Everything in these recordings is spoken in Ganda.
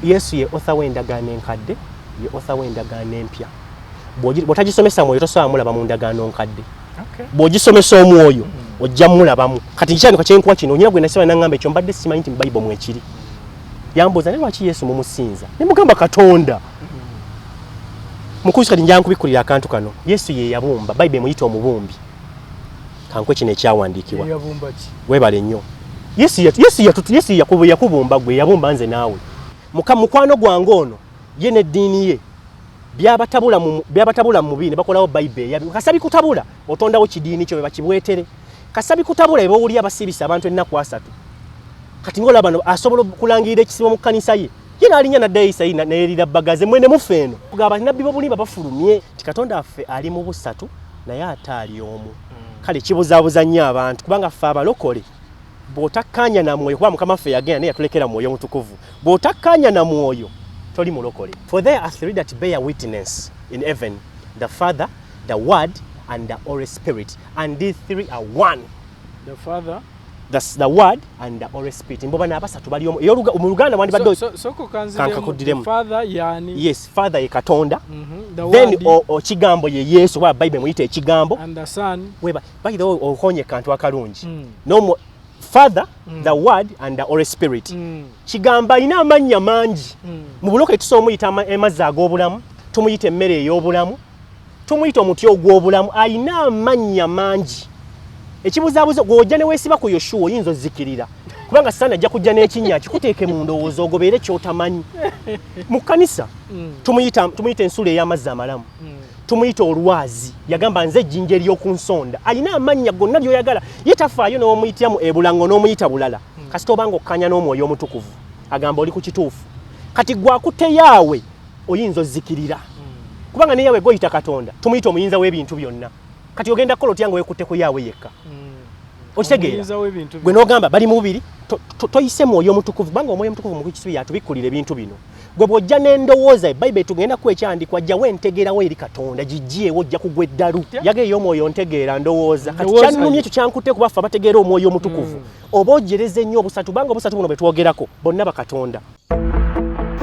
Yesu ye author w'endagaano enkadde, ye author w'endagaano empya. Bw'otagisomesa mwoyo tosobola mulaba mu ndagaano nkadde. Bw'ogisomesa omwoyo ojja mulabamu. Kati nkyano kakyenkuwa kino onyina gwe nasaba nangamba ekyo mbadde simanyi nti mu Bible mwekiri. Yambuuza ne lwaki Yesu mumusinza? Ne mugamba Katonda. Mukusi kati njanga kubikulira akantu kano. Yesu ye yabumba, Bible emuyita omubumbi. Kankwe kino ekyawandiikibwa. Yabumba ki? Webale nnyo. Yesu yakubumba gwe yabumba nze naawe. Mukwano gwange ono ye n'eddiini ye byabatabula mu mubiri bakolawo Bible kasabi kutabula otondawo kidiini kyo bakibwetere kasabi kutabula ebawuli abasibisa abantu ennaku asatu kati ngola bano asobola kulangirira ekisibo mu kanisa ye yena alinya na dayisa ina nerira bagaze mwene mufeno kugaba nabbi bobulimba bafulumye tikatonda affe ali mu busatu naye atali omu kale kibuzabuza nnyo abantu kubanga ffe abalokole bw'otakkanya na mwoyo kuba mukama ffe yagenda naye yatulekera mwoyo mutukuvu bw'otakkanya na mwoyo toli mulokole. For there are three that bear witness in heaven, the Father, the Word, and the Holy Spirit. And these three are one. The Father, that's the Word, and the Holy Spirit. Mboba na abasatu bali omu. Mu Luganda wandi baddo. So kukanziremu. Father yani. Yes, Father ye Katonda. The then Word. Kigambo ye Yesu wa Bible muyite ekigambo. And the Son. Weba. By the way, ohonye kantu akalungi. No more. Father, the Word, and the Holy Spirit. Kigamba ina amanya mangi. Mu buloke tusomuyita emazzi ag'obulamu, tumuyita emmere ey'obulamu, tumuyita omuti ogw'obulamu, ayina amanya mangi. Ekibuzaabuza gw'ojja ne weesiba ku Yoshua oyinza ozzikirira. Kubanga Satani ajja kujja n'ekinnya kikuteeke mu ndowooza ogobeere ky'otamanyi. Mu kkanisa tumuyita ensula ey'amazzi amalamu. Tumuyita olwazi yagamba nze ejjinja ery'oku nsonda alina amannya gonna by'oyagala ye tafaayo n'omuyitiramu ebulango n'omuyita bulala kasita obanga okkanya n'omwoyo omutukuvu agamba oli ku kituufu kati gwakutte Yahweh oyinza ozzikirira kubanga ne Yahweh goyita Katonda tumuyita omuyinza w'ebintu byonna kati ogenda kukola otya nga weekutte ku Yahweh yekka okitegeera gwe n'ogamba bali mu bubiri toyise mwoyo omutukuvu kubanga omwoyo omutukuvu mu kisubi yatubikkulira ebintu bino gwe bw'ojja n'endowooza Bible tugenda ku ekyandikwa jjawo entegeerawo eri Katonda gijjeewo ojja kugwa eddalu yageeyo omwoyo ontegeera ndowooza kati kyannumye ekyo kyankutte kuba ffe abategeera omwoyo omutukuvu oba ojereza ennyo obusatu banga obusatu buno bwe twogerako bonna bakatonda.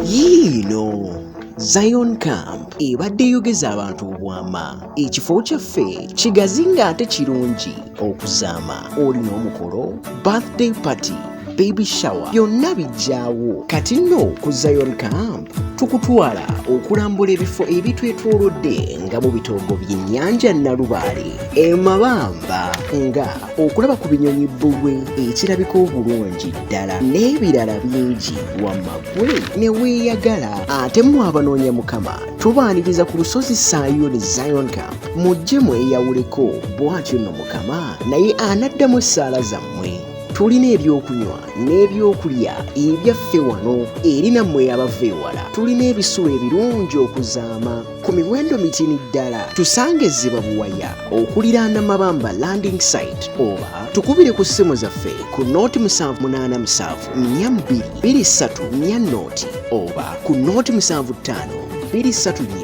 Yiino Zion Camp ebadde yogeza abantu obwama ekifo kyaffe kigazi ng'ate kirungi okuzaama olina omukolo birthday party baby shower byonna bijjaawo kati nno ku Zion Camp tukutwala okulambula ebifo ebitwetoolodde nga mu bitogo by'ennyanja Nalubaale emabamba nga okulaba ku binyonyi bbulwe ekirabika obulungi ddala n'ebirala bingi wamagwe ne weeyagala ate mu abanoonya Mukama tubaaniriza ku lusozi Sayoni Zion Camp mujje mweyawuleko bw'atyo nno Mukama naye anaddamu essaala zammwe. Tulina ebyokunywa n'ebyokulya ebyaffe wano eri nammwe abava ewala. Tulina ebisulo ebirungi okuzaama ku miwendo mitini ddala. Tusange Ziba Buwaya okuliraana Mabamba landing site oba tukubire ku ssimu zaffe ku nooti 787 42 23 oba ku nooti 75 234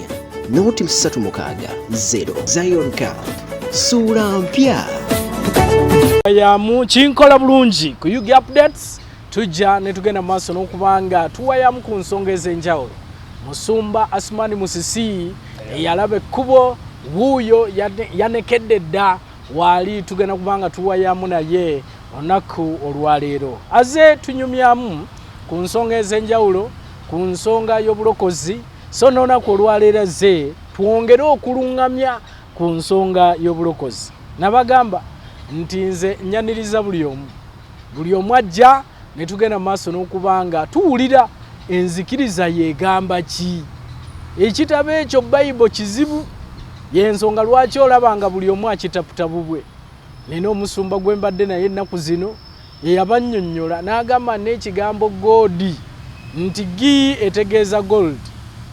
nooti 360. Zion Camp suula mpya. Yamu kinkola bulungi ku Yugi updates tujja ne tugenda maaso n'okubanga tuwayamu ku nsonga ez'enjawulo. Musumba Asumani Musisi eyalaba ekkubo wuuyo yanekedde dda waali tugenda kubanga tuwayamu naye olunaku olwaleero. Aze tunyumyamu ku nsonga ez'enjawulo ku nsonga y'obulokozi so n'olunaku olwaleero aze twongere okulungamya ku nsonga y'obulokozi. Nabagamba nti nze nyaniriza buli omu ajja ne tugenda maaso n'okubanga tuwulira enzikiriza yeegamba ki. Ekitabo ekyo Bible kizibu y'ensonga lwaki olaba nga buli omu akitaputa bubwe. Nina omusumba gwe mbadde naye ennaku zino eyabannyonnyola n'agamba n'ekigambo gold nti G etegeeza gold,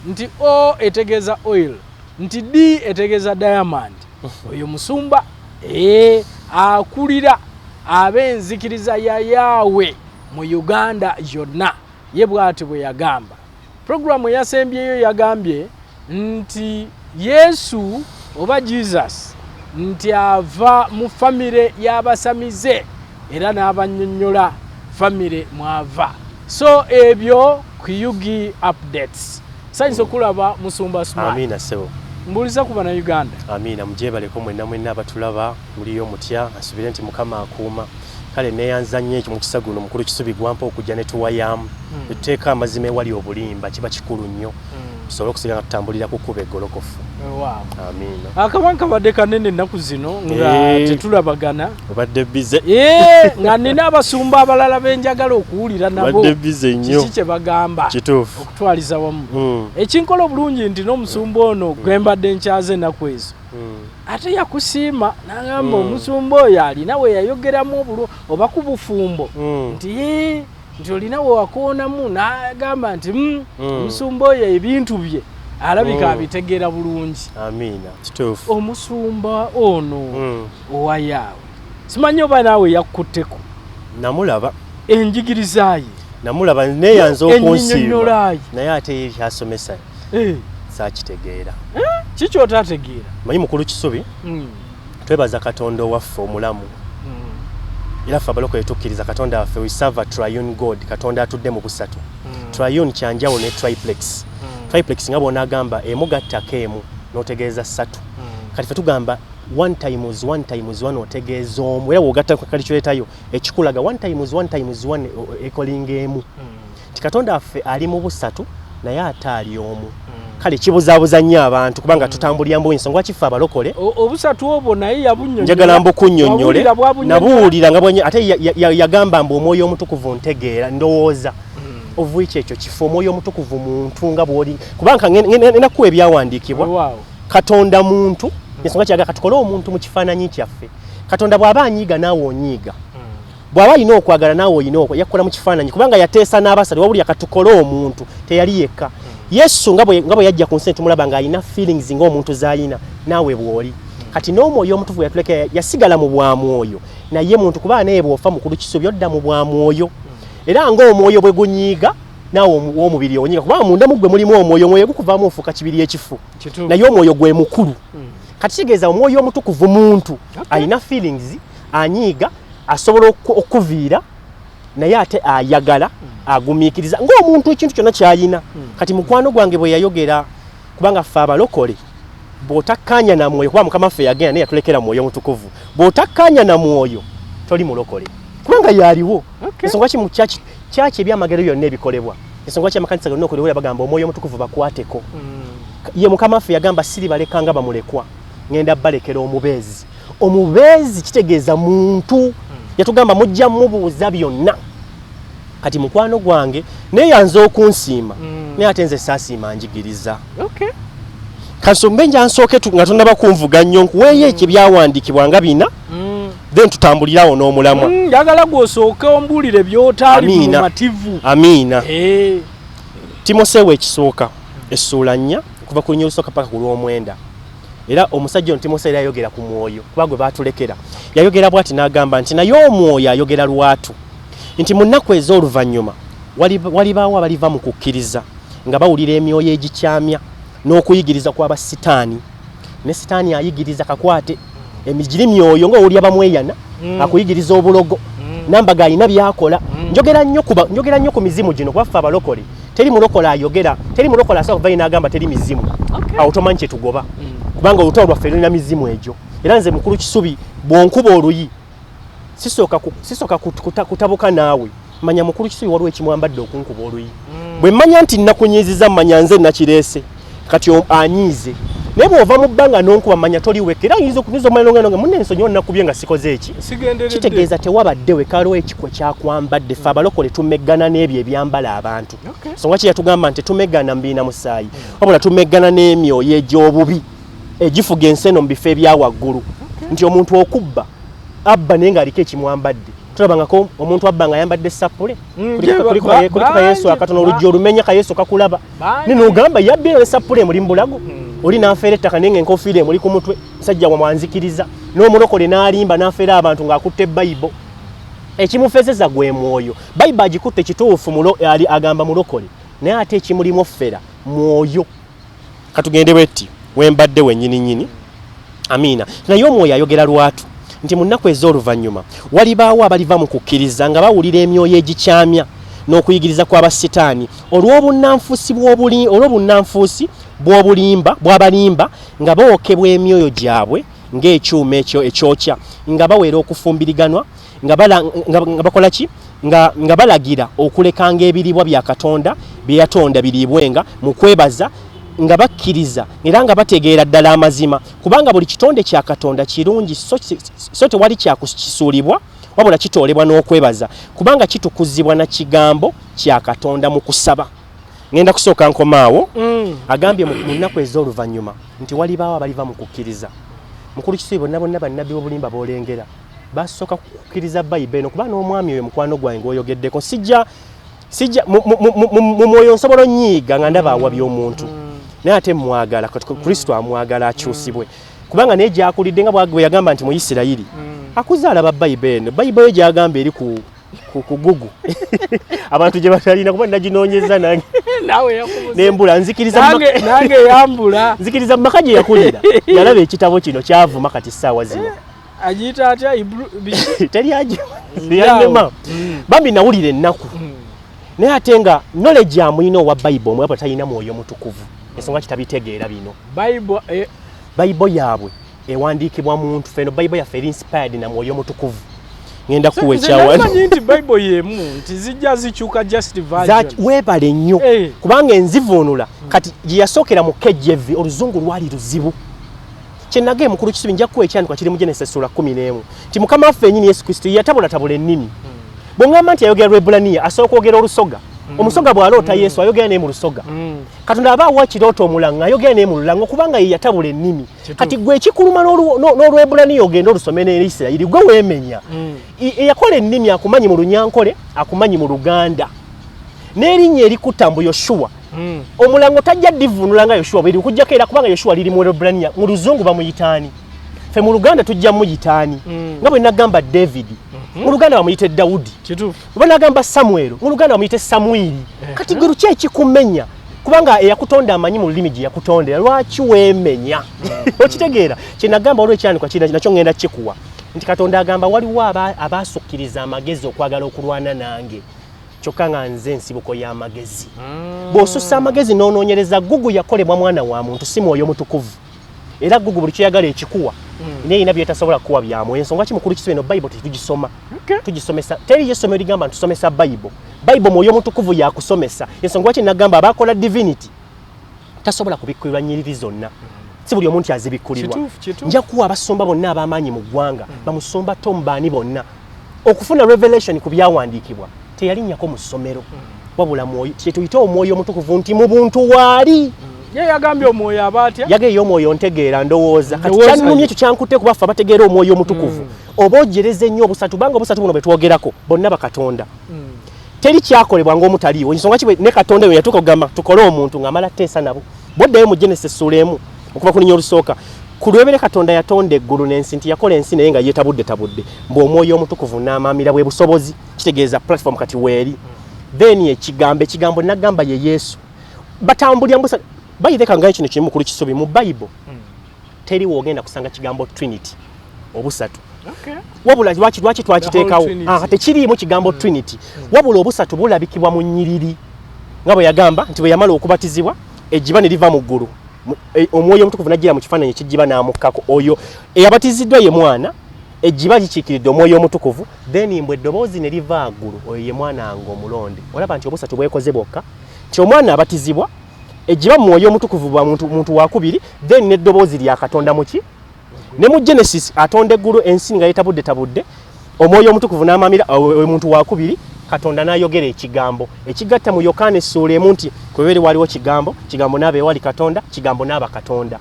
nti O etegeeza oil, nti D etegeeza diamond. Oyo musumba akulira ab'enzikiriza ya Yahweh mu Uganda yonna ye bw'ati bwe yagamba. Programu eyasembyeyo yagambye nti Yesu oba Jesus nti ava mu famire y'abasamize era n'abannyonnyola famire mwava. So ebyo Kuyugi updates. Saizo kulaba Musumba Smart. Amina sebo. Mbuliza kuba na Uganda. Amina mujebaleko mwenna abatulaba muliyo mutya asubire nti mukama akuuma. Kale neyanza nnyo ekyo mu kisaguno mukulu kisubi gwampa okujja ne tuwayamu. Etteeka amazima ewali obulimba kiba kikulu nnyo. Tusobola okusigala tutambulira ku kuba eggolokofu. Wow. Amina. Akabanka badde kanene ennaku zino nga tetulabagana. Obadde bize. Nga nina abasumba abalala benjagala okuwulira nabo. Obadde bize nnyo. Kiki kye bagamba. Kituufu. Okutwaliza wamu. Ekinkola obulungi nti n'omusumba ono gwembadde nkyaze ennaku ezo. Ate yakusiima n'agamba omusumba oyo alina we yayogeramu oba ku bufumbo nti olina we wakoonamu n'agamba nti omusumba oyo ebintu bye alabika abitegeera bulungi. Amina kituufu. Omusumba ono owa Yahweh simanyi oba naawe yakkutteko. Namulaba enjigiriza ye namulaba neyanza okunsiima naye ate ekyasomesa saakitegeera. Kiki otategeera? Manyi mukulu kisubi twebaza Katonda waffe omulamu era ffe abalokole tukkiriza Katonda waffe we serve a triune God. Katonda atudde mu busatu. Triune kyanjawulo ne triplex. Triplex nga bw'onagamba emu gattako emu n'otegeeza ssatu. Kati ffe tugamba 1 times 1 times 1 otegeeza omu era bw'ogatta kali kyoletayo ekikulaga 1 times 1 times 1 ekolinga emu. Ti Katonda waffe ali mu busatu naye ate ali omu. Kale kibuzaabuza nnyo abantu kubanga tutambulira mbu ensonga kifa abalokole obusatu obwo naye yabunnyonnyola njagala mbukunnyonnyole nabuwulira nga bwenye ate yagamba mbu omwoyo omutukuvu ntegeera ndowooza ovuiki ekyo kifo omwoyo omutukuvu muntu nga bw'oli kubanga enakuwa ebyawandiikibwa Katonda muntu ensonga kyaga katukole omuntu mu kifaananyi kyaffe. Katonda bw'aba anyiiga naawe onyiiga bw'aba alina okwagala naawe olina yakola mu kifaananyi kubanga yateesa n'abasatu wabulya katukole omuntu teyali yekka. Yesu nga bwe yajja ku nsi tumulaba nga alina feelings ng'omuntu z'alina naawe bw'oli. Kati n'omwoyo omutukuvu yatuleka yasigala mu bwamwoyo naye muntu kuba naye bw'ofa mukulu kisubi odda mu bwamwoyo era ng'omwoyo bwe gunyiiga naawe w'omubiri onyiiga kubanga munda mu ggwe mulimu omwoyo omwoyo gukuvaamu ofuuka kibiri ekifu naye omwoyo gwe mukulu. Kati kitegeeza omwoyo omutukuvu muntu alina feelings anyiiga asobola okuviira naye ate ayagala agumiikiriza ng'omuntu ekintu kyonna kyalina. Kati mukwano gwange bwe yayogera kubanga ffe abalokole bw'otakkaanya na mwoyo kuba mukama ffe yagenda naye yatulekera mwoyo mutukuvu bw'otakkaanya na mwoyo toli mulokole kubanga yaliwo. Ensonga ki mu kyaki ebyamagero byonna ebikolebwa ensonga ki amakanisa gonna okolebwa bagamba omwoyo mutukuvu bakwateko. Ye mukama ffe yagamba siri balekanga bamulekwa ngenda balekera omubeezi. Omubeezi kitegeeza muntu yatugamba mujja mubuuza byonna. Kati mukwano gwange neyanza okunsiima naye ate nze saasiima njigiriza. Kansombe nja nsooke nga tonnaba kunvuga nnyo nkuweeyo ekyo byawandiikibwa nga bina then tutambulirawo n'omulamwa. Njagala gw'osooke ombuulire by'otaali bimativu. Amiina. Timoseewo ekisooka essuula 4 kuva ku lunya olusooka paka ku lw'omwenda. Era omusajja ono Timoseewo yayogera ku mwoyo kuba gwe baatulekera. Yayogera bw'ati n'agamba nti naye omwoyo ayogera lwatu nti mu nnaku ez'oluvannyuma walibaawo abaliva mu kukkiriza nga bawulira emyoyo egikyamya n'okuyigiriza kw'abasitaani. Ne sitaani ayigiriza kakwate emigiri myoyo ng'owulya bamweyana akuyigiriza obulogo nambaga alina byakola. Njogera nnyo ku mizimu gino kuba ffe abalokole teri mulokola ayogera teri mulokola asobola kuvayo n'agamba teri mizimu awo tomanyi kye tugoba kubanga olutalo lwaffe lulina mizimu egyo. Era nze mukulu kisubi bw'onkuba oluyi sisooka kutabuka naawe manya mukulu kisubi waliwo ekimwambadde okunkuba oluyi. Bwe mmanya nti nnakunyiiziza mmanya nze nakirese kati anyiize naye bw'ova mu bbanga n'onkuba mmanya toliweka era oyinza okumanya nga munne ensonyi onnakubye nga sikoze eki kitegeeza tewabadde wekaliwo ekikwe kyakwambadde. Ffe abalokole tumeggana n'ebyo ebyambala abantu. Nsonga ki yatugamba nti tumeggana mbiina musaayi wabula tumeggana n'emyoyo egy'obubi egifuga enseno mu bifo ebya waggulu. Nti omuntu okubba abba naye ng'aliko ekimwambadde. Tulabangako omuntu abba nga ayambadde sapule kuliko kayesu akatono olujja olumenya kayesu kakulaba n'ogamba yabbye ne sapule emuli mu bulago oli n'afeera ettaka naye ng'enkofiira emuli ku mutwe musajja wamwanzikiriza n'omulokole n'alimba n'afeera abantu ng'akutte Bayibuli. Ekimufezeza gwe mwoyo. Bayibuli agikutte kituufu agamba mulokole naye ate ekimulimu offera mwoyo. Katugende bwetti wembadde wennyini. Amiina. Naye omwoyo ayogera lwatu nti mu nnaku ez'oluvannyuma walibaawo abaliva mu kukkiriza nga bawulira emyoyo egikyamya n'okuyigiriza kw'abasitaani olw'obunnanfuusi bw'abalimba nga bookebwa emyoyo gyabwe ng'ekyuma ekyo ekyokya nga bawera okufumbiriganwa nga bakola ki nga balagira okulekanga ebiribwa bya Katonda bye yatonda biriibwenga mu kwebaza nga bakkiriza era nga bategeera ddala amazima kubanga buli kitonde kya Katonda kirungi so tewali kyakukisuulibwa wabula kitoolebwa n'okwebaza kubanga kitukuzibwa na kigambo kya Katonda mu kusaba. Ngenda kusooka nkomaawo agambye mu nnaku ez'oluvannyuma nti walibaawo abaliva mu kukkiriza. Mukulu Kisibo bonna bannabbi b'obulimba boolengera basooka kukkiriza Bayibuli eno kuba n'omwami oyo mukwano gwange ng'oyogeddeko sijja mu mwoyo nsobola nnyiiga nga ndaba awabya omuntu naye ate mwagala Kristo amwagala akyusibwe kubanga naye gyakulidde nga bwe yagamba nti mu Isirayiri akuze alaba Bayibuli eno Bayibuli gyagamba eri ku Google abantu gye batalina kuba naginoonyeza nange nembula nange yambula nzikiriza mu maka gye yakulira yalaba ekitabo kino kyavuma kati ssaawa zino agiyita atya teri agiyanema bambi nawulira ennaku naye ate nga knowledge amuyina owa Bayibuli omwe talina mwoyo mutukuvu ensonga kitabitegeera bino Bayibuli yaabwe ewandiikibwa muntu feno Bayibuli yaffe eri inspired na mwoyo mutukuvu. Ngenda kuwe kyawa nti Bayibuli yemu nti zijja zikyuka just version webale nnyo kubanga enzivuunula kati gye yasookera mu KJV oluzungu lwali luzibu kyenage mukulu Kisibi nja kuwe ekyandiikwa kiri mu Genesis sura 11 nti Mukama waffe ennyini Yesu Kristo yatabulatabula ennimi bw'ongamba nti ayogera Lw'Ebbulaniya asooka kwogera Olusoga omusoga bw'aloota Yesu ayogera naye mu Lusoga Katonda aba awa kirooto omulanga ayogera naye mu Lulanga kubanga ye yatabula ennimi kati gwe ekikuluma n'Olw'Ebbulaniya ogenda olusome ne Isirayiri gwe weemenya eyakola ennimi akumanyi mu Lunyankole akumanyi mu Luganda n'erinnya erikutambu Yoshua omulango tajja divunula nga Yoshua bweri okujjako era kubanga Yoshua liri mu Lw'Ebbulaniya mu Luzungu bamuyitaani fe mu Luganda tujja muyitaani nga bwe nagamba David mu Luganda bamuyite Dawudi bwe nagamba Samuel mu Luganda bamuyite Samwiri kati gwe luki ekikumenya kubanga eyakutonda amanyi mu lulimi gye yakutondera lwaki weemenya okitegeera kye nagamba olw'ekyanikwa kira nakyo ngenda kikuwa nti Katonda agamba waliwo abaasukkiriza amagezi okwagala okulwana nange kyokka nga nze nsibuko y'amagezi bw'osussa amagezi n'onoonyereza Google yakolebwa mwana wa muntu si mwoyo mutukuvu era Google buli kyeyagala ekikuwa naye ina byetasobola kuwa byamu ensonga ki mukulu Kisibi eno Bayibuli tugisoma tugisomesa teri yesomero ligamba ntusomesa Bayibuli mwoyo mutukuvu yakusomesa ensonga ki nagamba abakola divinity tasobola kubikkulirwa nnyiriri zonna si buli omuntu azibikkulirwa nja kuwa abasumba bonna ab'amaanyi mu ggwanga bamusumba Tom baani bonna okufuna revelation ku byawandiikibwa teyalinnyako mu ssomero wabula mwoyo kyetuyita omwoyo omutukuvu nti mu buntu waali ye yagambye omwoyo abaatya yageeyo omwoyo ntegeera ndowooza kati kyanumye ekyo kyankutte ku baffe abategeera omwoyo omutukuvu oba ojereze nnyo obusatu banga obusatu buno bwe twogerako bonna bakatonda teri kyakolebwa ng'omutaliiwo ensonga ki ne Katonda eyo yatuuka kugamba tukole omuntu ng'amala teesa nabo boddayo mu Genesis sura emu okuva ku linnya olusooka ku lwebere Katonda yatonda eggulu n'ensi nti yakola ensi naye nga yeetabudde mbw'omwoyo omutukuvu n'amaamira bwe busobozi kitegeeza platform kati weeri then ekigambo nagamba ye Yesu batambulira mbusa bayireka nga kino kimu mukulu Kisubi mu Bible teri wogenda kusanga kigambo Trinity obusatu wabula lwaki twakiteekawo tekiriimu kigambo Trinity wabula obusatu bulabikibwa mu nnyiriri nga bwe yagamba nti bwe yamala okubatizibwa ejjiba ne liva mu ggulu omwoyo omutukuvu najjira mu kifaananyi ekijjiba n'amukkako oyo eyabatiziddwa ye mwana ejjiba likiikiridde omwoyo omutukuvu then mbwe eddoboozi ne liva aggulu oyo ye mwana wange omulonde olaba nti obusatu bwekoze bwokka nti omwana abatizibwa ejjiba mu mwoyo omutukuvu bwa muntu wakubiri then n'eddoboozi lya Katonda muki ne mu Genesis atonda eggulu ensi nga yeetabudde omwoyo omutukuvu n'amaamira omuntu wakubiri Katonda n'ayogera ekigambo ekigatta mu Yokaana essula emu nti kwebere waliwo kigambo n'abe wali Katonda kigambo n'aba Katonda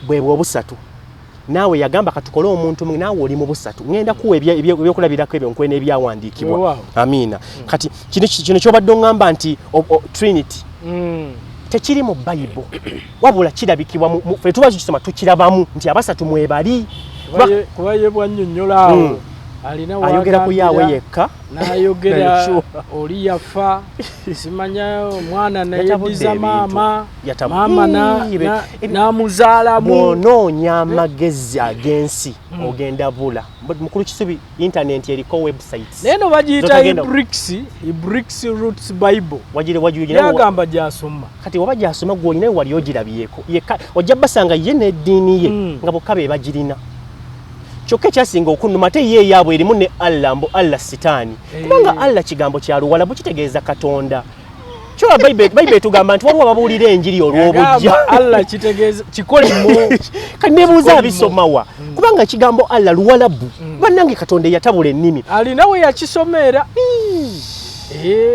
bwe obusatu naawe yagamba katukole omuntu naawe oli mu busatu ngenda kuwa ebyokulabirako ebyo nkwena ebyawandiikibwa amiina kati kino kyobadde oŋŋamba nti Trinity tekiri mu Bayibuli wabula kirabikibwa fe tuba tukisoma tukirabamu nti abasatu mwebali kuba ye bwannyonnyola awo ayogera ku Yahweh yekka n'ayogera oli yafa simanya omwana nayediza maama n'amuzaalamu. bw'onoonya amagezi ag'ensi ogenda bula. Mukulu Kisubi internet eriko websites naye no bagiyita Ibrix Roots Bible yagamba gyasoma. kati oba gyasoma gw'olina wali ogirabyeko ojja basanga ye n'eddiini ye nga bokka be bagirina. Kyokka ekyasinga okunnuma ate ye yaabwe erimu ne Allah mbu Allah sitaani kubanga Allah kigambo kya Luwalabu kitegeeza Katonda. Kyola Bible tugamba nti waliwo ababuulira enjiri olw'obujja. Allah kitegeeza kikolimo kanebuuza abisomawa kubanga kigambo Allah Luwalabu bannange Katonda yatabula ennimi alina we yakisomera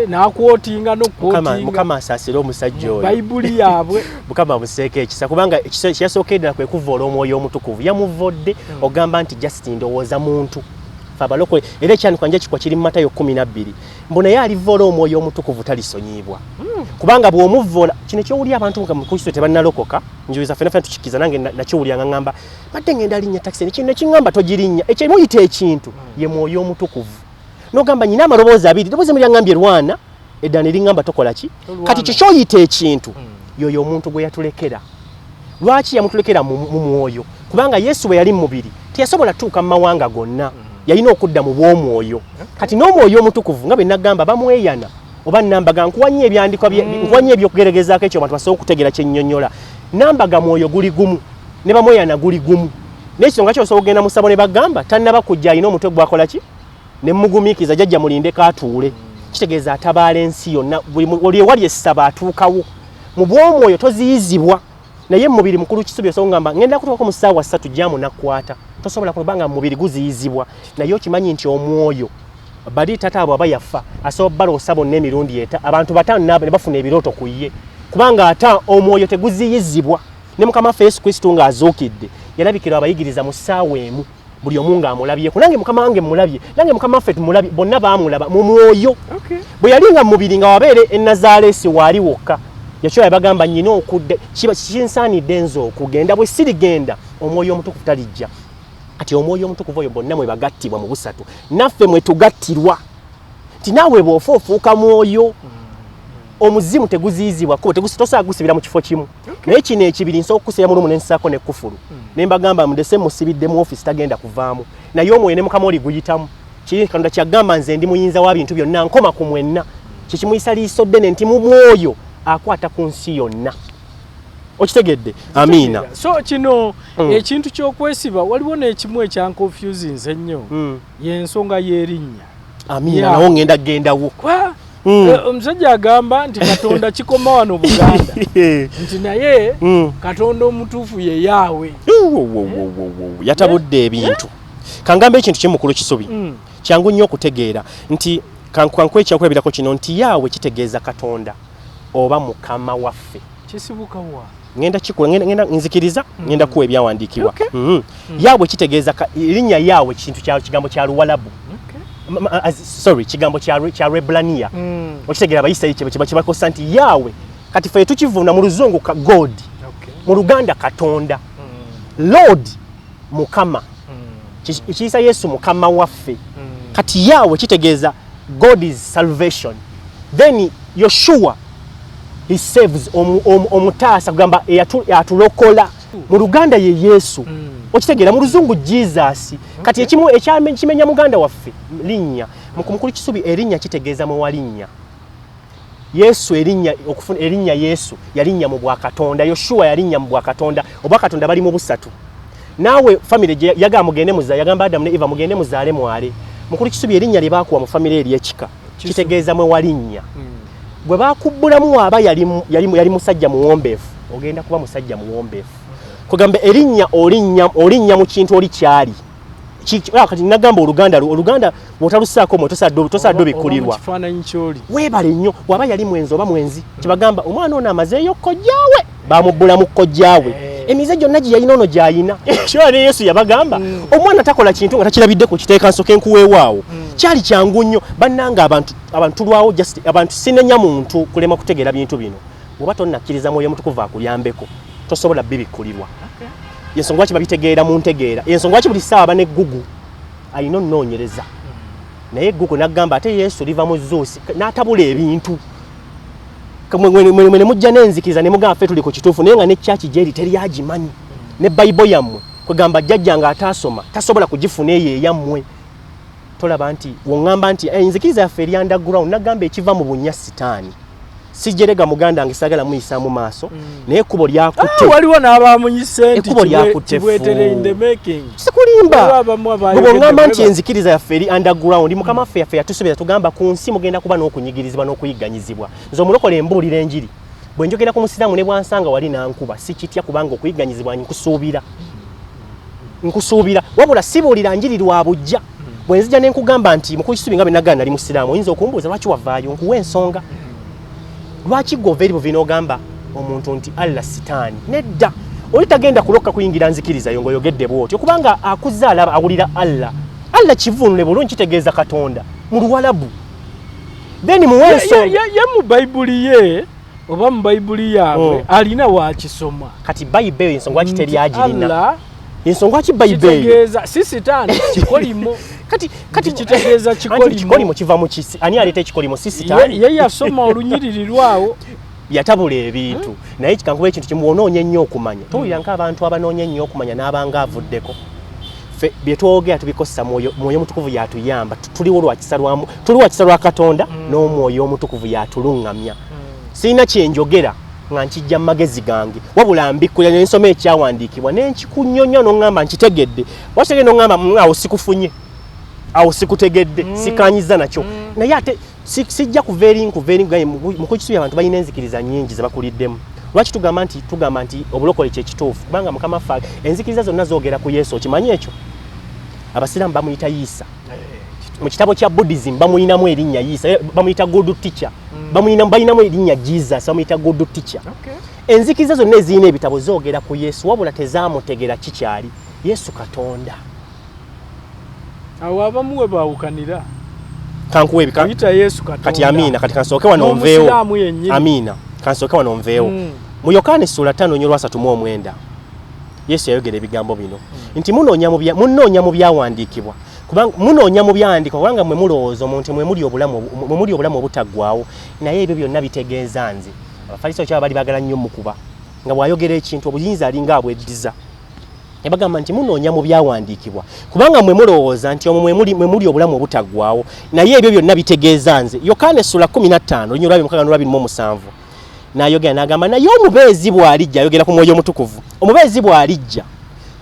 n'akwotinga n'okwotinga. Mukama asaasira omusajja oyo Bayibuli yaabwe. Mukama museeko ekisa kubanga kyasookedde kwe kuvoola Omwoyo Omutukuvu yamuvodde ogamba nti Justin ndowooza muntu abalokole era ekyanikwa nja kikwa kiri mu Matayo 12 mbu naye alivoola Omwoyo Omutukuvu talisonyibwa kubanga bw'omuvoola kino kyowulya abantu nga mukristo tebannalokoka njuyiza ffenna tukikiza nange nakiwulya nga ngamba badde ngenda linnya takisi kino nekiŋŋamba togirinnya ekyemuyita ekintu ye Mwoyo Omutukuvu n'ogamba nyina amaloboozi abiri ddoboozi mu lyangambye Lwana eddala ne liŋŋamba tokola ki kati kikyoyita ekintu yoyo omuntu gwe yatulekera. Lwaki yamutulekera mu mwoyo? Kubanga Yesu bwe yali mu mubiri teyasobola tuuka mu mawanga gonna yalina okudda mu bw'omwoyo. Kati n'Omwoyo Omutukuvu nga bwe nagamba bamweyana oba nambaga nkuwanye ebyandikwa nkuwanye ebyokugeregezaako ekyo abantu basobola okutegeera kye nnyonnyola. Nambaga mwoyo guli gumu ne bamweyana guli gumu. N'ekisonga kyo osobola okugenda mu ssabo ne bagamba tannaba kujja alina omutwe gwakola ki ne mugumiikiza jjajja mulinde kaatuule. Kitegeeza atabaala ensi yonna buli ewali essaba atuukawo. Mu bw'omwoyo toziyizibwa naye mubiri mukulu Kisubi osobola ngamba ngenda kutuuka mu ssaawa 3 gyamu nakkwata tosobola kubanga mubiri guziyizibwa naye okimanyi nti omwoyo bali tata abo abayafa asobola baloosa bonna emirundi abantu 5 nabo ne bafuna ebirooto ku ye kubanga ata omwoyo teguziyizibwa. Ne Mukama waffe Yesu Kristo ng'azuukidde yalabikira abayigiriza mu ssaawa emu buli omu ng'amulabyeko nange Mukama wange mulabye nange Mukama waffe tumulabye bonna baamulaba mu mwoyo. Bwe yali nga mubiri nga wabeere e Nazaaleesi waali wokka yakyola bagamba nnyina okudde kinsaanidde nze okugenda bwe sirigenda Omwoyo Omutukuvu talijja. Ati Omwoyo Omutukuvu oyo bonna mwe bagattibwa mu busatu naffe mwe tugattirwa nti naawe bw'ofa ofuuka mwoyo omuzimu teguziyizibwa ko tosobola gusibira mu kifo kimu naye kino ekibiri nsobola okukusira mu lumu nensaako nekkufulu ne mbagamba mudese musibidde mu ofisi tagenda kuvaamu naye omwoyo ne Mukama oli guyitamu kiri Katonda kyagamba nze ndi muyinza wa bintu byonna nkoma ku mwenna kikimuyisa liiso ddene nti mu mwoyo akwata ku nsi yonna. Okitegedde? Amiina. So kino ekintu ky'okwesiba waliwo n'ekimu ekyankonfusinze ennyo y'ensonga y'erinnya. Amiina nawo ngenda gendawo. Omusajja agamba nti Katonda kikoma wano Buganda nti naye Katonda omutuufu ye Yahweh. Yatabudde ebintu. Kangambe ekintu ky'emukulu Kisubi kyangu nnyo okutegeera nti kankwe ekyakulabirako kino nti Yahweh kitegeeza Katonda oba Mukama waffe. Kisibuka wa ngenda nzikiriza ngenda kuwa ebyawandiikibwa. Yahweh kitegeeza erinnya Yahweh kintu kya kigambo kya Luwalabu. Kigambo kya Reblania. Okitegeera Abayisirayiri kye bakosa nti Yahweh kati ffe tukivuna mu Luzungu ka God. Mu Luganda Katonda. Lord Mukama. Kiyisa Yesu Mukama waffe. Kati Yahweh kitegeeza God is salvation. Then Yoshua he saves omutaasa kugamba eyatulokola mu Luganda ye Yesu. Okitegeera mu Luzungu Jesus. Kati ekimu ekimenya Muganda waffe linnya mukulu Kisubi erinnya kitegeeza mu walinnya. Yesu erinnya okufuna erinnya Yesu yalinnya mu bwa Katonda. Yoshua yalinnya mu bwa Katonda. Obwa Katonda bali mu busatu. Naawe family yaga mugende muzaale yagamba Adam ne Eva mugende muzaale mwale. Mukulu Kisubi erinnya lye baakuwa mu family eri ekika kitegeeza mu walinnya. Bwe bakubbulamu aba yali musajja muwombeefu ogenda kuba musajja muwombeefu. Kugamba erinnya olinnya mu kintu oli kyali kati nagamba Oluganda bw'otalussaako mwe tosadde bikulirwa weebale nnyo waba yali mwenzi oba mwenzi kibagamba omwana ono amazeeyo kkojjaawe baamubbulamu kkojjaawe emize gyonna gye yalina ono gy'ayina kyona ne Yesu yabagamba omwana takola kintu nga takirabidde ku kiteeka nsoke nkuweewaawo kyali kyangu nnyo bannanga abantu lwawo abantu sinenya muntu kulema kutegeera bintu bino bw'oba tonnakkiriza Mwoyo Mutukuvu akuyambeko tosobola bibikkulirwa. Yensonga lwaki babitegeera mu ntegeera. Yensonga lwaki buli ssaawa baneggugu alina onnoonyereza naye guko nagamba ate Yesu liva mu Zuusi n'atabula ebintu mwene mujja n'enzikiriza ne mugamba ffe tuli ku kituufu naye nga ne church gyeri teryagimanyi ne Bible yammwe kwegamba jjajja nga ataasoma tasobola kugifuna eyo eyammwe tolaba nti woŋŋamba nti enzikiriza yaffe eri underground nagamba ekiva mu bunya sitaani sijerega muganda ange sagala muyisa mu maaso naye kubo lyakutte waliwo n'abamunyise nti kubo lyakutte bwetere in the making sikulimba ngamba nti enzikiriza yaffe eri underground mukama ffe yaffe yatusubiza tugamba ku nsi mugenda kuba n'okunyigirizibwa n'okuyiganyizibwa nze omulokole embuulira enjiri bwe njogera ku musiraamu ne bwansanga wali nankuba sikitya kubanga okuyiganyizibwa nkusuubira wabula sibuulira njiri lwa bujja bwe nzija ne nkugamba nti mukuyisubi nga bwe nagana nali musiraamu oyinza okumbuuza lwaki wavaayo nkuwa ensonga lwaki goveri buvina ogamba omuntu nti Allah sitaani nedda oli tagenda kulokka kuyingira nzikiriza yo ng'oyogedde bw'otyo kubanga akuzza alaba awulira Allah kivunule bulungi kitegeeza Katonda mu Luwalabu then muwenso ye mu Bayibuli ye oba mu Bayibuli yaabwe alina wakisoma kati Bayibuli ensonga ki teri agirina ensonga ki Bayibuli kitegeeza si sitaani kikolimo kati kitegeeza kikolimo kiva mu kisi ani aleta ekikolimo si sitaani ye yasoma olunyiriri lwawo yatabula ebintu naye kikankuba ekintu kimuwonoonye nnyo okumanya towulira nk'abantu abanoonye nnyo okumanya n'abanga avuddeko ffe bye twogera tubikosa mwoyo mutukuvu yatuyamba tuliwo lwakisa lwa Katonda n'omwoyo omutukuvu yatuluŋŋamya sirina kyenjogera nga nkijja mu magezi gange wabula mbikkulira n'ensoma ekyawandiikibwa n'enkikunnyonnyo n'oŋŋamba nkitegedde wakitegedde n'oŋŋamba awo sikufunye awo sikutegedde sikanyiza nakyo naye ate sijja kuveeri mukukisubi abantu balina enzikiriza nnyingi ze bakuliddemu lwaki tugamba nti obulokole kyekituufu kubanga mukama ffe enzikiriza zonna zoogera ku Yesu okimanyi ekyo abasiraamu bamuyita Yiisa mu kitabo kya Buddhism bamuyinamu erinnya Yiisa bamuyita good teacher balinamu erinnya Jesus bamuyita good teacher enzikiriza zonna ezirina ebitabo zoogera ku Yesu wabula tezaamutegera kikyali Yesu Katonda awo abamu we baawukanira kankuwa ebika Yesu Katonda kati amina kati kansooke wano nveewo amina kansooke wano nveewo mu Yokaana essula 5:39 Yesu yayogera ebigambo bino nti munoonya mu byawandiikibwa kubanga munoonya mu byawandiikibwa kubanga mwe mulowooza omuntu mwe muli obulamu obutaggwaawo naye ebyo byonna bitegeeza nze Abafalisaayo kyaba bali baagala nnyo mukuba nga bw'ayogera ekintu obuyinza alinga abweddiza ebagamba nti munoonya mu byawandiikibwa kubanga mwe mulowooza nti omwo mwe muli obulamu obutaggwaawo naye ebyo byonna bitegeeza nze Yokaana essula 15:27 n'ayogera n'agamba naye omubeezi bw'alijja ayogera ku mwoyo omutukuvu omubeezi bw'alijja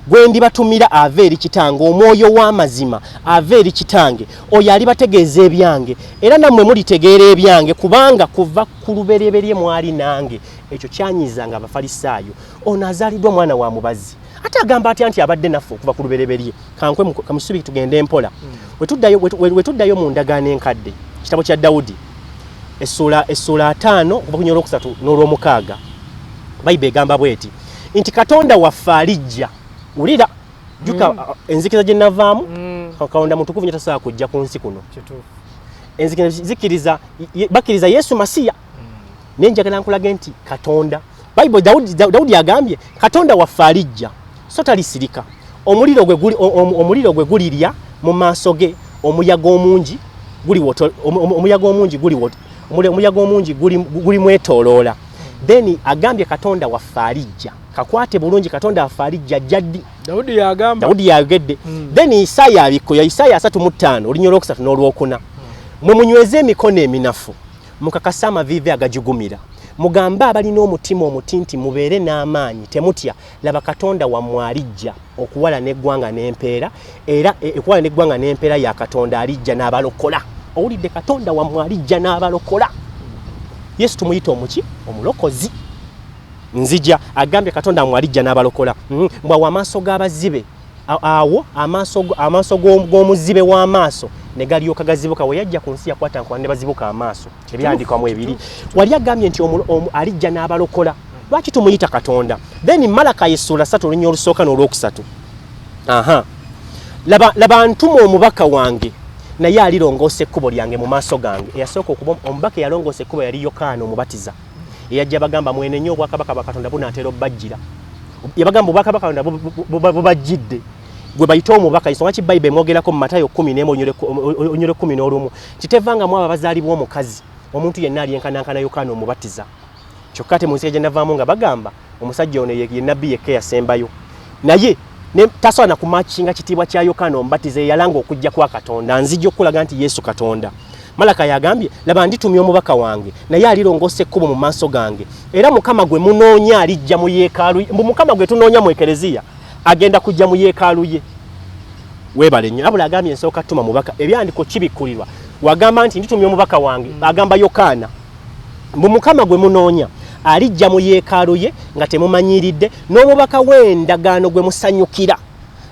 gwe ndibatumira ava eri kitange omwoyo w'amazima ava eri kitange oyo alibategeeza ebyange era nammwe mulitegeera ebyange kubanga kuva ku lubereberye mwali nange ekyo kyanyizanga Abafalisaayo ono azaaliddwa mwana wa mubazi ate agamba atya nti abadde naffe okuva ku lubereberye kamusubi tugende mpola we tuddayo mu ndagaano enkadde kitabo kya Dawudi essula 5 okuva ku nnya olwokusatu n'olw'omukaaga Bayibuli egamba bweti nti Katonda waffe alijja ulira juka enzikiriza gye navaamu Katonda mutukuvu nnyo tasobola kujja ku nsi kuno enzikiriza bakkiriza Yesu Masiya naye njagala nkulage nti Katonda Bayibuli Dawudi agambye Katonda waffe alijja so talisirika omuliro gwe gulirya mu maaso ge omuyaga omungi guli mwetooloola then agambye Katonda waffe alijja kakwate bulungi Katonda waffe alijja jjaddi Dawudi yayogedde then Isaaya abikkoya Isaaya 3:5 olunya olwokusatu n'olwokuna mwe munyweze emikono eminafu mukakasa amaviivi agajugumira mugambe abalina omutima omutinti mubeere n'amaanyi temutya laba Katonda wammwe alijja okuwala n'eggwanga n'empeera era okuwala n'eggwanga n'empeera ya Katonda alijja n'abalokola owulidde Katonda wammwe alijja n'abalokola Yesu tumuyita omuki omulokozi nzija agambye Katonda wammwe alijja n'abalokola mbwawo amaaso g'abazibe awo amaaso g'omuzibe w'amaaso ne galyoka gazibuka we yajja ku nsi yakwata nkuba ne bazibuka amaaso ebyandikwamu ebiri wali agambye nti alijja n'abalokola lwaki tumuyita Katonda then Malaka essula 3 olunya olusooka n'olwokusatu laba ntuma omubaka wange naye alirongoosa ekkubo lyange mu maaso gange eyasooka okuba omubaka eyalongoosa ekkubo yali Yokaana omubatiza eyajja bagamba mwenenye obwakabaka bwa Katonda bunaatera obbajjira yabagamba obwakabaka bubajjidde gwe bayita omubaka isonga ki Bible mwogerako mu Matayo 10 onyole 11 kitevanga mu abazaalibwa omukazi omuntu yenna alyenkanankana Yokaana omubatiza kyokka te mu nsi gye navaamu nga bagamba omusajja ono ye nabbi yekka yasembayo naye ne tasobola kumakinga kitiibwa kya Yokaana omubatiza yalanga okujja kwa Katonda nzijja okulaga nti Yesu Katonda. Malaka yagambye laba nditumye omubaka wange naye alirongose ekkubo mu maaso gange era Mukama gwe munoonya alijja mu yeekaalu mbu Mukama gwe tunoonya mu ekereziya agenda kujja mu yeekaalu ye. Weebale nnyo abula agambye nsooka tuma mubaka ebyandiko kibikkulirwa wagamba nti nditumye omubaka wange agamba Yokaana mbu Mukama gwe munoonya alijja mu yeekaalu ye nga temumanyiridde n'omubaka w'endagaano gwe musanyukira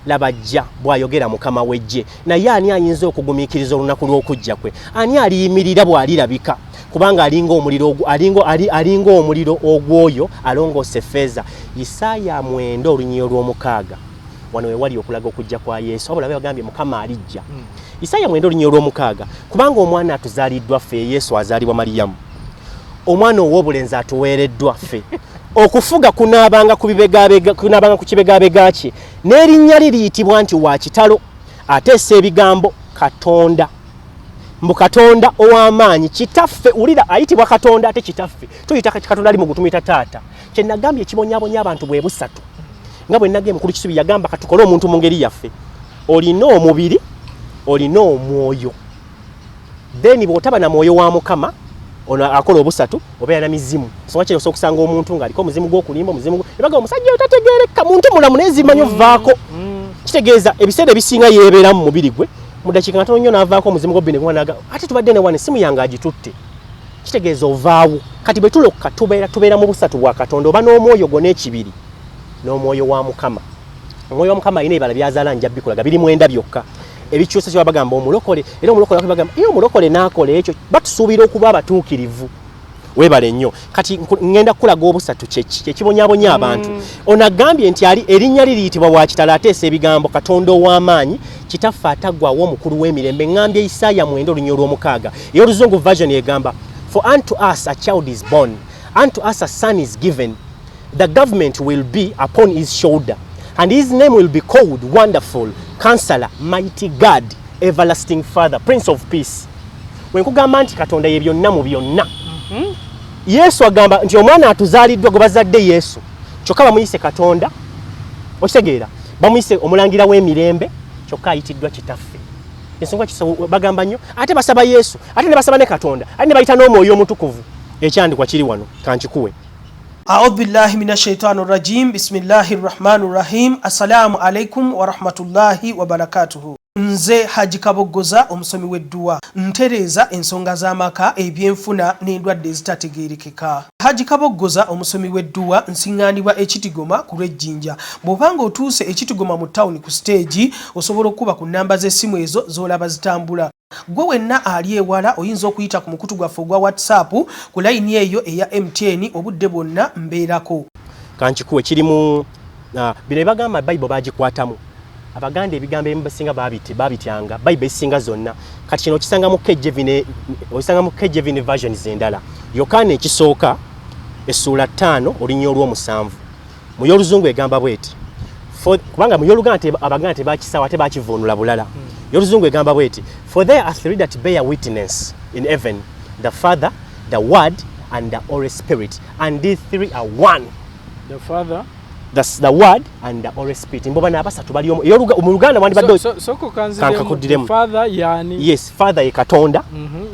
labajja bwayogera Mukama wejje naye ani ayinza okugumiikiriza olunaku lw'okujja kwe ani aliyimirira bw'alirabika kubanga alinga omuliro ogwoyo alongoose effeeza. Isaaya 9:6 wano we wali okulaga okujja kwa Yesu abula bagambye Mukama alijja. Isaaya 9:6 kubanga omwana atuzaaliddwa ffe Yesu azaalibwa Mariyamu omwana ow'obulenzi atuweereddwa ffe okufuga kunaabanga ku kibegabega kye n'erinnya liriyitibwa nti wa kitalo ateesa ebigambo Katonda mbu Katonda ow'amaanyi kitaffe ulira ayitibwa Katonda ate kitaffe tuyita Katonda ali mu gutumita taata kye nagambye ekibonyabonya abantu bwe busatu nga bwe nagambye mukulu Kisubi yagamba katukole omuntu mu ngeri yaffe olina omubiri olina omwoyo then bw'otaba na mwoyo wa Mukama ono akola obusatu obeera na mizimu songa kye osokusanga omuntu ng'aliko omuzimu gw'okulimba omuzimu ebaga omusajja otategeereka muntu mulamu n'ezimanyo vaako kitegeeza ebiseera ebisinga yeebeera mu mubiri gwe mu dakiika ntono nnyo n'avaako omuzimu gw'obbine gwanaga ate tubadde ne wano essimu yange agitutte kitegeeza ovaawo kati bwe tulokka tubeera mu busatu bwa Katonda oba n'omwoyo gwo n'ekibiri n'omwoyo wa Mukama. Omwoyo wa Mukama alina ebibala byazaala nja bikulaga biri 9 byokka ebikyusa kye bagamba omulokole era omulokole bagamba iyo omulokole n'akola ekyo batusuubira okuba abatuukirivu. Weebale nnyo kati ngenda kulaga obusatu kyekibonyabonya abantu onagambye nti erinnya liriyitibwa wa kitala ateesa ebigambo Katonda ow'amaanyi kitaffe ataggwawo omukulu w'emirembe ngambye Isaaya 9:6 ey'oluzungu version egamba for unto us a child is born unto us a son is given the government will be upon his shoulder and his name will be called Wonderful Counselor, Mighty God, Everlasting Father, Prince of Peace. Wenkugamba nti Katonda ye byonna mu byonna. Yesu agamba nti omwana atuzaaliddwa gwe bazadde Yesu kyokka bamuyise Katonda okitegeera bamuyise omulangira w'emirembe kyokka ayitiddwa kitaffe. Ensonga bagamba nnyo ate basaba Yesu ate ne basaba ne Katonda ate ne bayita n'omwoyo omutukuvu ekyandikwa kiri wano kankikuwe. A'udhu billahi minash shaitanir rajim. Bismillahir rahmanir rahim. Assalamu alaikum wa rahmatullahi wa barakatuhu. Nze Haji Kaboggoza omusomi w'edduwa ntereeza ensonga z'amaka ebyenfuna n'endwadde ezitategeerekeka. Haji Kaboggoza omusomi w'edduwa nsiŋŋaanibwa Ekitigoma ku Lw'Enjiri. Bw'obanga otuuse Ekitigoma mu ttawuni ku stage osobola okuba ku nnamba z'essimu ezo z'olaba zitambula. Gwe wenna ali ewala oyinza okuyita ku mukutu gwaffe ogwa WhatsApp ku layini eyo eya MTN obudde bwonna mbeerako. Kankikuwe kirimu bino bagamba Bible bagikwatamu Abaganda ebigambo ebimu basinga babityanga Bible esinga zonna kati kino kisanga mu KJV versions endala. Yokaana ekisooka essula 5 olunya olw'omusanvu mu y'oluzungu egamba bweti kubanga mu y'Oluganda Abaganda tebakisawa tebakivuunula bulala. Y'oluzungu egamba bweti for there are 3 that bear witness in heaven, the Father, the Word and the Holy Spirit, and these 3 are one. The Father, that's the Word and the Holy Spirit. Mboba na basatu bali mu Luganda wandi baddo soko kanziremu Father yani yes Father ye Katonda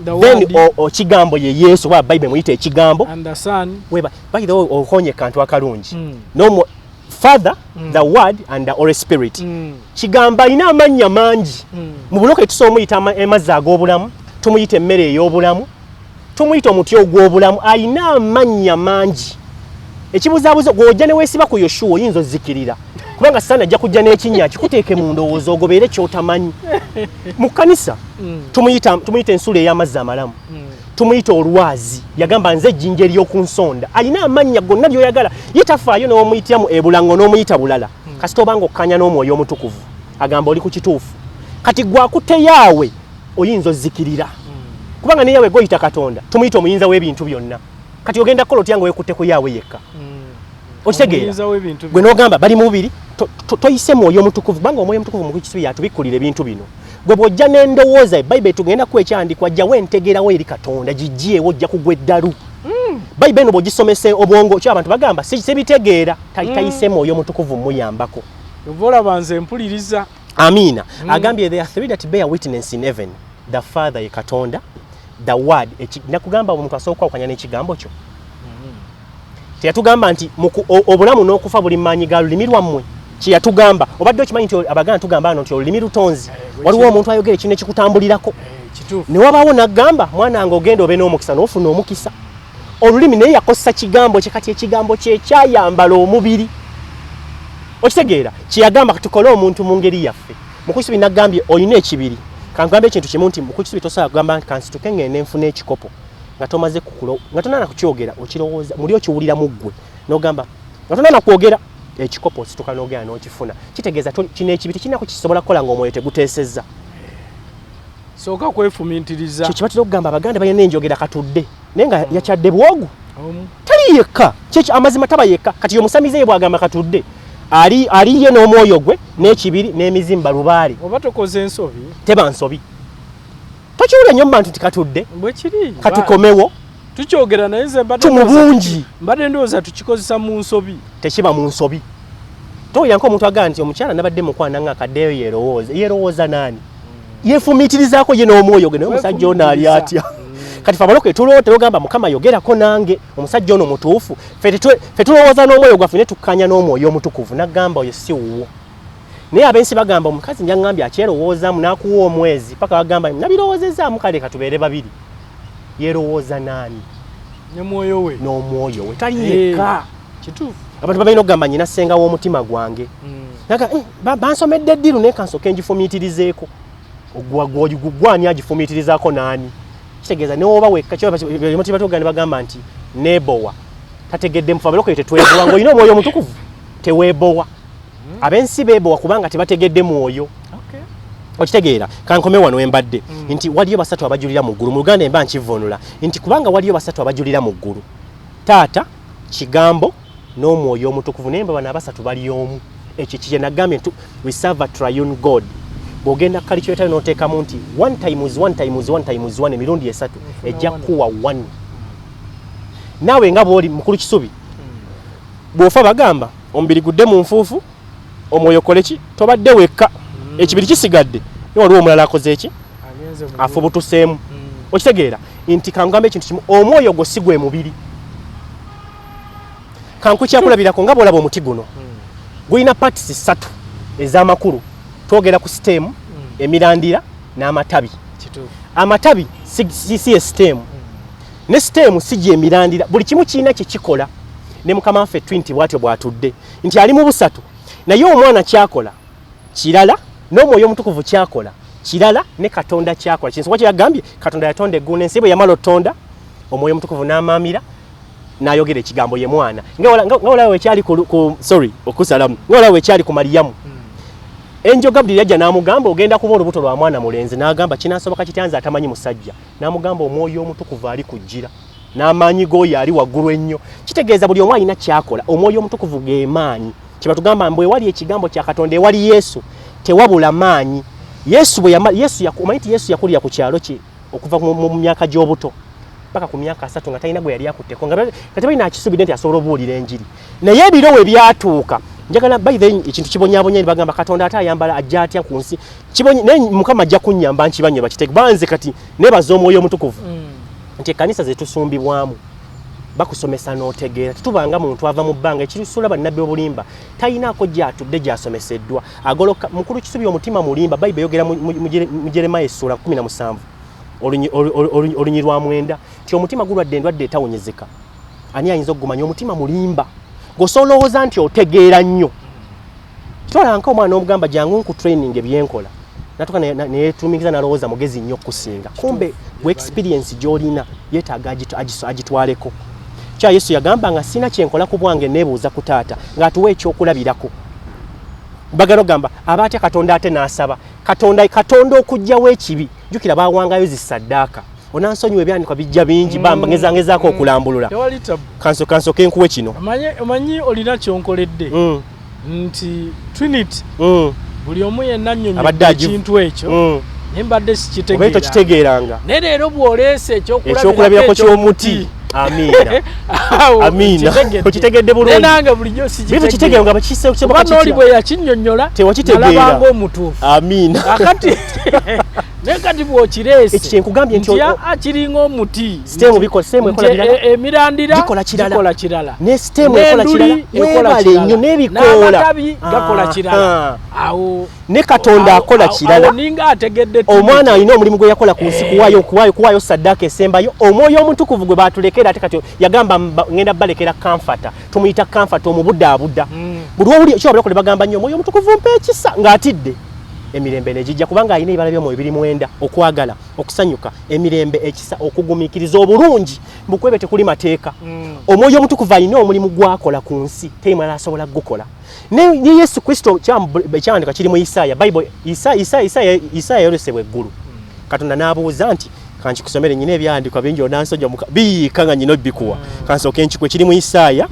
the then kigambo ye Yesu wa Bible muyite ekigambo and the Son weba by the ohonye kantu akalungi no Father, the Word and the Holy Spirit. Kigamba ina amanya mangi. Mu buloke tusomuyita emazzi ag'obulamu, tumuyite emmere ey'obulamu, tumuyite omuti ogw'obulamu, ayina amanya mangi. Ekibuzaabuzo gw'ojja ne weesiba ku Yoshua oyinza ozzikirira. Kubanga Satani ajja kujja n'ekinnya kikuteeke mu ndowooza ogobeere ky'otamanyi. Mu kkanisa tumuyite ensula ey'amazzi amalamu. Tumuyita olwazi yagamba nze ejjinja ery'oku nsonda alina amannya gonna by'oyagala ye tafaayo n'omuyitiramu ebulango n'omuyita bulala kasita obanga okkanya n'omwoyo omutukuvu agamba oli ku kituufu kati gwakutte Yahweh oyinza ozzikirira kubanga ne Yahweh goyita Katonda tumuyita omuyinza w'ebintu byonna kati ogenda kukola otya nga weekutte ku Yahweh yekka okitegeera gwe n'ogamba bali mu bubiri toyise mwoyo mutukuvu banga omwoyo mutukuvu mu kisubi yatubikulira ebintu bino gwe bw'ojja n'endowooza Bayibuli tugenda kwekyandikwa jjawo entegerawo eri Katonda gijjeewo ojja kugwa eddalu Bayibuli eno bw'ogisomese obwongo kyo abantu bagamba sibitegeera tayise mwoyo mutukuvu muyambako olaba nze mpuliriza Amina agambye there are three that bear witness in heaven the Father ye Katonda the word nakugamba omuntu asooka okanya n'ekigambo kyo teyatugamba nti obulamu n'okufa buli maanyi ga lulimi lwammwe kyeyatugamba obadde okimanyi nti abaganda tugamba nti olulimi lutonzi waliwo omuntu ayogera ekintu ekikutambulirako ne wabaawo n'agamba mwana wange ogenda obe n'omukisa n'ofuna omukisa olulimi naye yakozesa kigambo kye kati ekigambo kye kyayambala omubiri okitegeera kyeyagamba tukole omuntu mu ngeri yaffe mukusubi nagambye olina ekibiri kangambe ekintu kimu nti mukusubi tosobola kugamba nti kansituke ngende nfuna ekikopo nga tomaze kukulo nga tonana kukyogera okirowooza muli okiwulira mu ggwe n'ogamba nga tonana kwogera ekikopo situka n'ogera n'okifuna kitegeeza kino ekibiri kinako kisobola kukola ng'omwoyo teguteesezza sooka kwefumintiriza kyo kibatera okugamba abaganda balina enjogera katudde naye nga yakyadde bwogu tali yekka kyekyo amazima taba yekka kati omusamize ye bwagamba katudde ali ye n'omwoyo gwe n'ekibiri n'emizimba lubaale oba tokoze ensobi teba nsobi tokiwulira nnyo mbantu tikatudde bwe kiri katukomewo tukyogera naye nze tumubungi mbadde ndowooza tukikozesa mu nsobi tekiba mu nsobi toyira nk'omuntu agamba nti omukyala nabadde mukwana nga akaddeyo yerowooza naani yefumiitirizaako ye n'omwoyo gwe naye omusajja ono ali atya kati fe abaloke tuloote ogamba mukama yogerako nange omusajja ono mutuufu fe tulowooza n'omwoyo gwaffe ne tukkanya n'omwoyo omutukuvu nagamba oyo si wuwo naye abensi bagamba omukazi njangambye akyerowoozamu n'akuwa omwezi paka bagamba nabirowoozezaamu kale katubeere babiri yerowooza naani n'omwoyo we n'omwoyo we tali yekka kituufu abantu babalina okugamba nyina ssenga w'omutima gwange bansomedde eddiru naye kansooke ngifumiitirizeeko gwani agifumiitirizaako naani kitegeeza neoba wekka kyomutima tuganda bagamba nti neebowa tategedde mufa baloko tetwebowa ng'olina omwoyo omutukuvu teweebowa abensi beebowa kubanga tebategedde mwoyo okitegeera kankome wano embadde nti waliyo basatu abajulira mu ggulu mu Luganda emba nkivunula nti kubanga waliyo basatu abajulira mu ggulu taata kigambo n'omwoyo omutukuvu naye mba bano abasatu bali omu ekyo kye nagambye nti we serve a triune God bw'ogenda kali kyoyitayo n'oteekamu nti 1 times 1 times 1 times 1 emirundi esatu ejja kuwa 1 naawe nga bw'oli mukulu kisubi bw'ofa bagamba omubiri gudde mu nfuufu omwoyo koleki tobadde wekka ekibiri kisigadde naye waliwo omulala akoze eki afubutuseemu okitegeera nti kangambe ekintu kimu omwoyo gwo si gwe mubiri kankukyakulabirako nga bw'olaba omuti guno gulina parts 3 ez'amakulu twogera ku stem emirandira n'amatabi amatabi si stem ne stem si gye emirandira buli kimu kirina kye kikola ne mukama waffe twinti bwatyo bwatudde nti ali mu busatu naye omwana kyakola kirala n'omwoyo omutukuvu kyakola kirala ne Katonda kyakola kinsobola kyagambye Katonda yatonda eggulu n'ensi bwe yamala otonda omwoyo omutukuvu n'amaamira n'ayogera ekigambo ye mwana nga olawe ekyali okusalamu nga olawe ekyali ku Mariyamu Enjo Gabriel yajja n'amugamba ogenda kuba olubuto lwa mwana mulenzi n'agamba kinaasoboka kityanza atamanyi musajja n'amugamba omwoyo omutukuvu ali kujjira n'amaanyi g'oyo ali waggulu ennyo kitegeeza buli omu alina kyakola omwoyo omutukuvu ge maanyi kye batugamba mbwe wali ekigambo kya Katonda ewali Yesu tewabula maanyi Yesu yakulira ku kyalo kye okuva mu myaka gy'obuto paka ku myaka 3 nga talina gwe yali akutteko nga kati balina akisubidde nti asobola obuulira enjiri naye ebiro we byatuuka njagala by the ekintu kibonyabonya bagamba Katonda ate ayambala ajja atya ku nsi kibonye naye mukama ajja kunnyamba nkibanye bakiteke banze kati nebaza omwoyo omutukuvu nti ekkanisa ze tusumbibwamu bakusomesa n'otegeera tetubanga muntu ava mu bbanga ekirusula bannabbi obulimba talinaako gyatudde gyasomeseddwa agoloka mukulu kisubi omutima mulimba Bayibuli eyogera mu Jeremiya essula 17 olunyi lwa 9 nti omutima gulwadde endwadde etawonyezeka ani ayinza okugumanya omutima mulimba gosolowooza nti otegeera nnyo tolanka omwana omugamba jangu nku training ebyenkola natuka neyetumikiza nalowooza mugezi nnyo okusinga kumbe gwe experience gy'olina yeetaaga agitwaleko kya Yesu yagamba nga sina kyenkola ku bwange neebuuza ku taata ng'atuwa ekyokulabirako bagano gamba abaatya Katonda ate n'asaba Katonda okujjawo ekibi jjukira baawangayo zisaddaaka onansonyiwa ebyandikwa bijja bingi bamba ngezangezaako okulambulula kanso kenkuwe kino omanyi olina kyonkoledde nti Trinity buli omu yenna nnyonnyo ekintu ekyo nembadde sikitegeeranga naye leero bw'oleese ekyokulabirako ky'omuti amiina okitegedde bulungi nange bulijjo sikitegeera nga bakisenooli bwe yakinnyonnyola nalabanga omutuufu amiina akati naye kati bw'okireese ekyenkugambye nti akiringa omuti siteemu ekola birala emirandira gikola kirala ne siteemu ekola kirala weebale nnyo n'ebikoola n'amatabi gakola kirala awo ne Katonda akola kirala ninga ategedde omwana alina omulimu gwe yakola ku nsi kuwaayo saddaaka esembayo omwoyo omutukuvu gwe baatulekera ate kati yagamba ngenda balekera kamfata tumuyita kamfata omubuddaabudda buli owuli kyobula kole bagamba nnyo omwoyo omutukuvu mpa ekisa ng'atidde emirembe negijja kubanga alina ebibala by'omwoyo biri mwenda okwagala okusanyuka emirembe ekisa okugumiikiriza obulungi bukwebe tekuli mateeka omwoyo omutukuvu alina omulimu gwakola ku nsi teyimala asobola gukola ne Yesu Kristo kyandika kiri mu Isaaya Bible Isaaya yolesebwa eggulu Katonda n'abuuza nti kankikusomere nyina ebyandikwa bingi onansojja biikanga nyina bikuwa kansooke nkikwe kiri mu Isaaya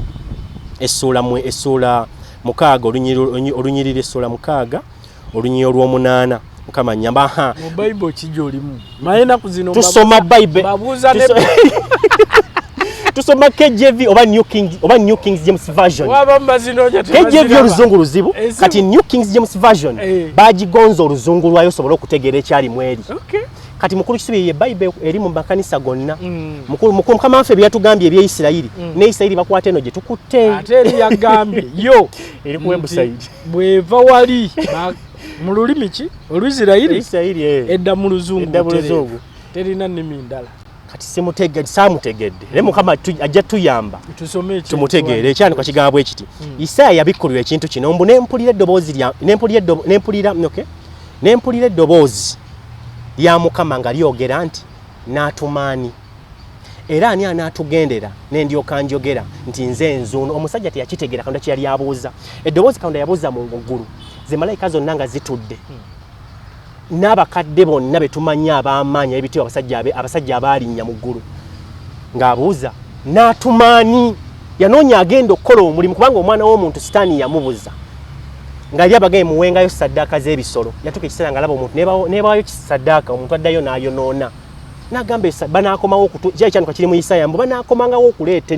essula 6 olunyirira essula 6 olunyiri olw'omunaana Mukama nyamba mu Bible kijja olimu mayina kuzino tusoma Bible babuuza ne tusoma KJV oba New King James Version KJV oluzungu luzibu kati New King James Version bagigonza oluzungu lwayo sobola okutegeera ekyali mweri kati mukulu kisubi ye Bible eri mu makanisa gonna mukulu Mukama waffe byatugambye ebye Isirayiri ne Isirayiri bakwata eno gye tukutte ate eri yagambye yo eri ku website bweva wali mu lulimi ki Olwisirayiri edda mu luzungu terina nnimi ndala kati samutegedde ne Mukama ajja tuyamba tumutegeere ekyandikwa kigamba bwe kiti Isaaya yabikkulirwa ekintu kino mbu nempulira eddoboozi lya Mukama nga lyogera nti n'atumaani era ani anaatugendera n'endyoka njogera nti nze nzuuno omusajja teyakitegeera Katonda kye yali abuuza eddoboozi Katonda yabuuza mu ggulu ze malayika zonna nga zitudde n'abakadde bonna betumanya ab'amaanyi ebitiibwa abasajja abaalinnya mu ggulu ng'abuuza n'atumaani yanoonya agenda okukola omulimu kubanga omwana w'omuntu sitaani yamubuza nga abagaye muwengayo saddaaka z'ebisolo yatuuka ekiseera nga alaba omuntu neebaayo saddaaka omuntu addayo n'ayonoona n'agamba banaakomawo kyandikwa kiri mu Isaaya mbu banaakomangawo okuleeta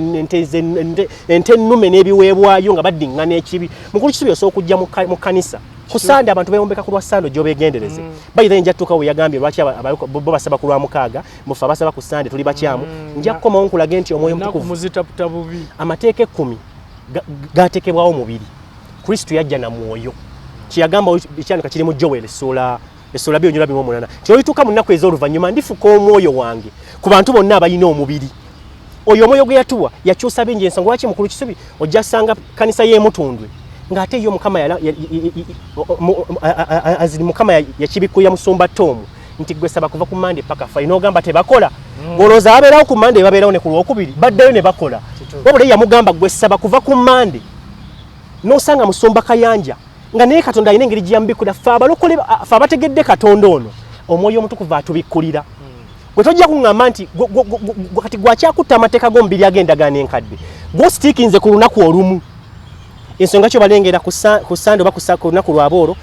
ente ennume n'ebiweebwayo nga baddiŋŋana ekibi mukulu kisubi osobola okujja mu kanisa ku Sande abantu beewombeka ku lwa Sande gy'obeegendereze bayira nja tuuka we yagambye lwaki bo basaba ku lwa mukaaga mufe abasaba ku Sande tuli bakyamu nja kukomawo nkulage nti omwoyo mutukuvu amateeka 10 gaateekebwawo mubiri Kristo yajja na mwoyo kiyagamba ekyandika kiri mu Joel essula 2:8 kyolituuka mu nnaku ez'oluvannyuma ndifuka omwoyo wange ku bantu bonna abalina omubiri oyo omwoyo gwe yatuwa yakyusa bingi ensonga lwaki mukulu kisubi ojja ssanga kanisa y'emutundwe ng'ate yo Mukama yakibikkulira musumba Tomu nti gwe saba kuva ku Mande paka Friday n'ogamba tebakola ng'olowooza abeerawo ku Mande babeerawo ne ku Lwokubiri baddayo ne bakola wabula yamugamba gwe saba kuva ku Mande n'osanga musumba Kayanja nga naye Katonda alina engeri gy'amubikkulira ffe abalokole ffe abategedde Katonda ono omwoyo omutukuvu atubikkulira gwe tojja kuŋŋamba nti kati gwakyakutta amateeka g'omubiri ag'endagaano enkadde gw'ositiikinze ku lunaku olumu ensonga kyo balengera ku Sande oba ku lunaku lw'aboolo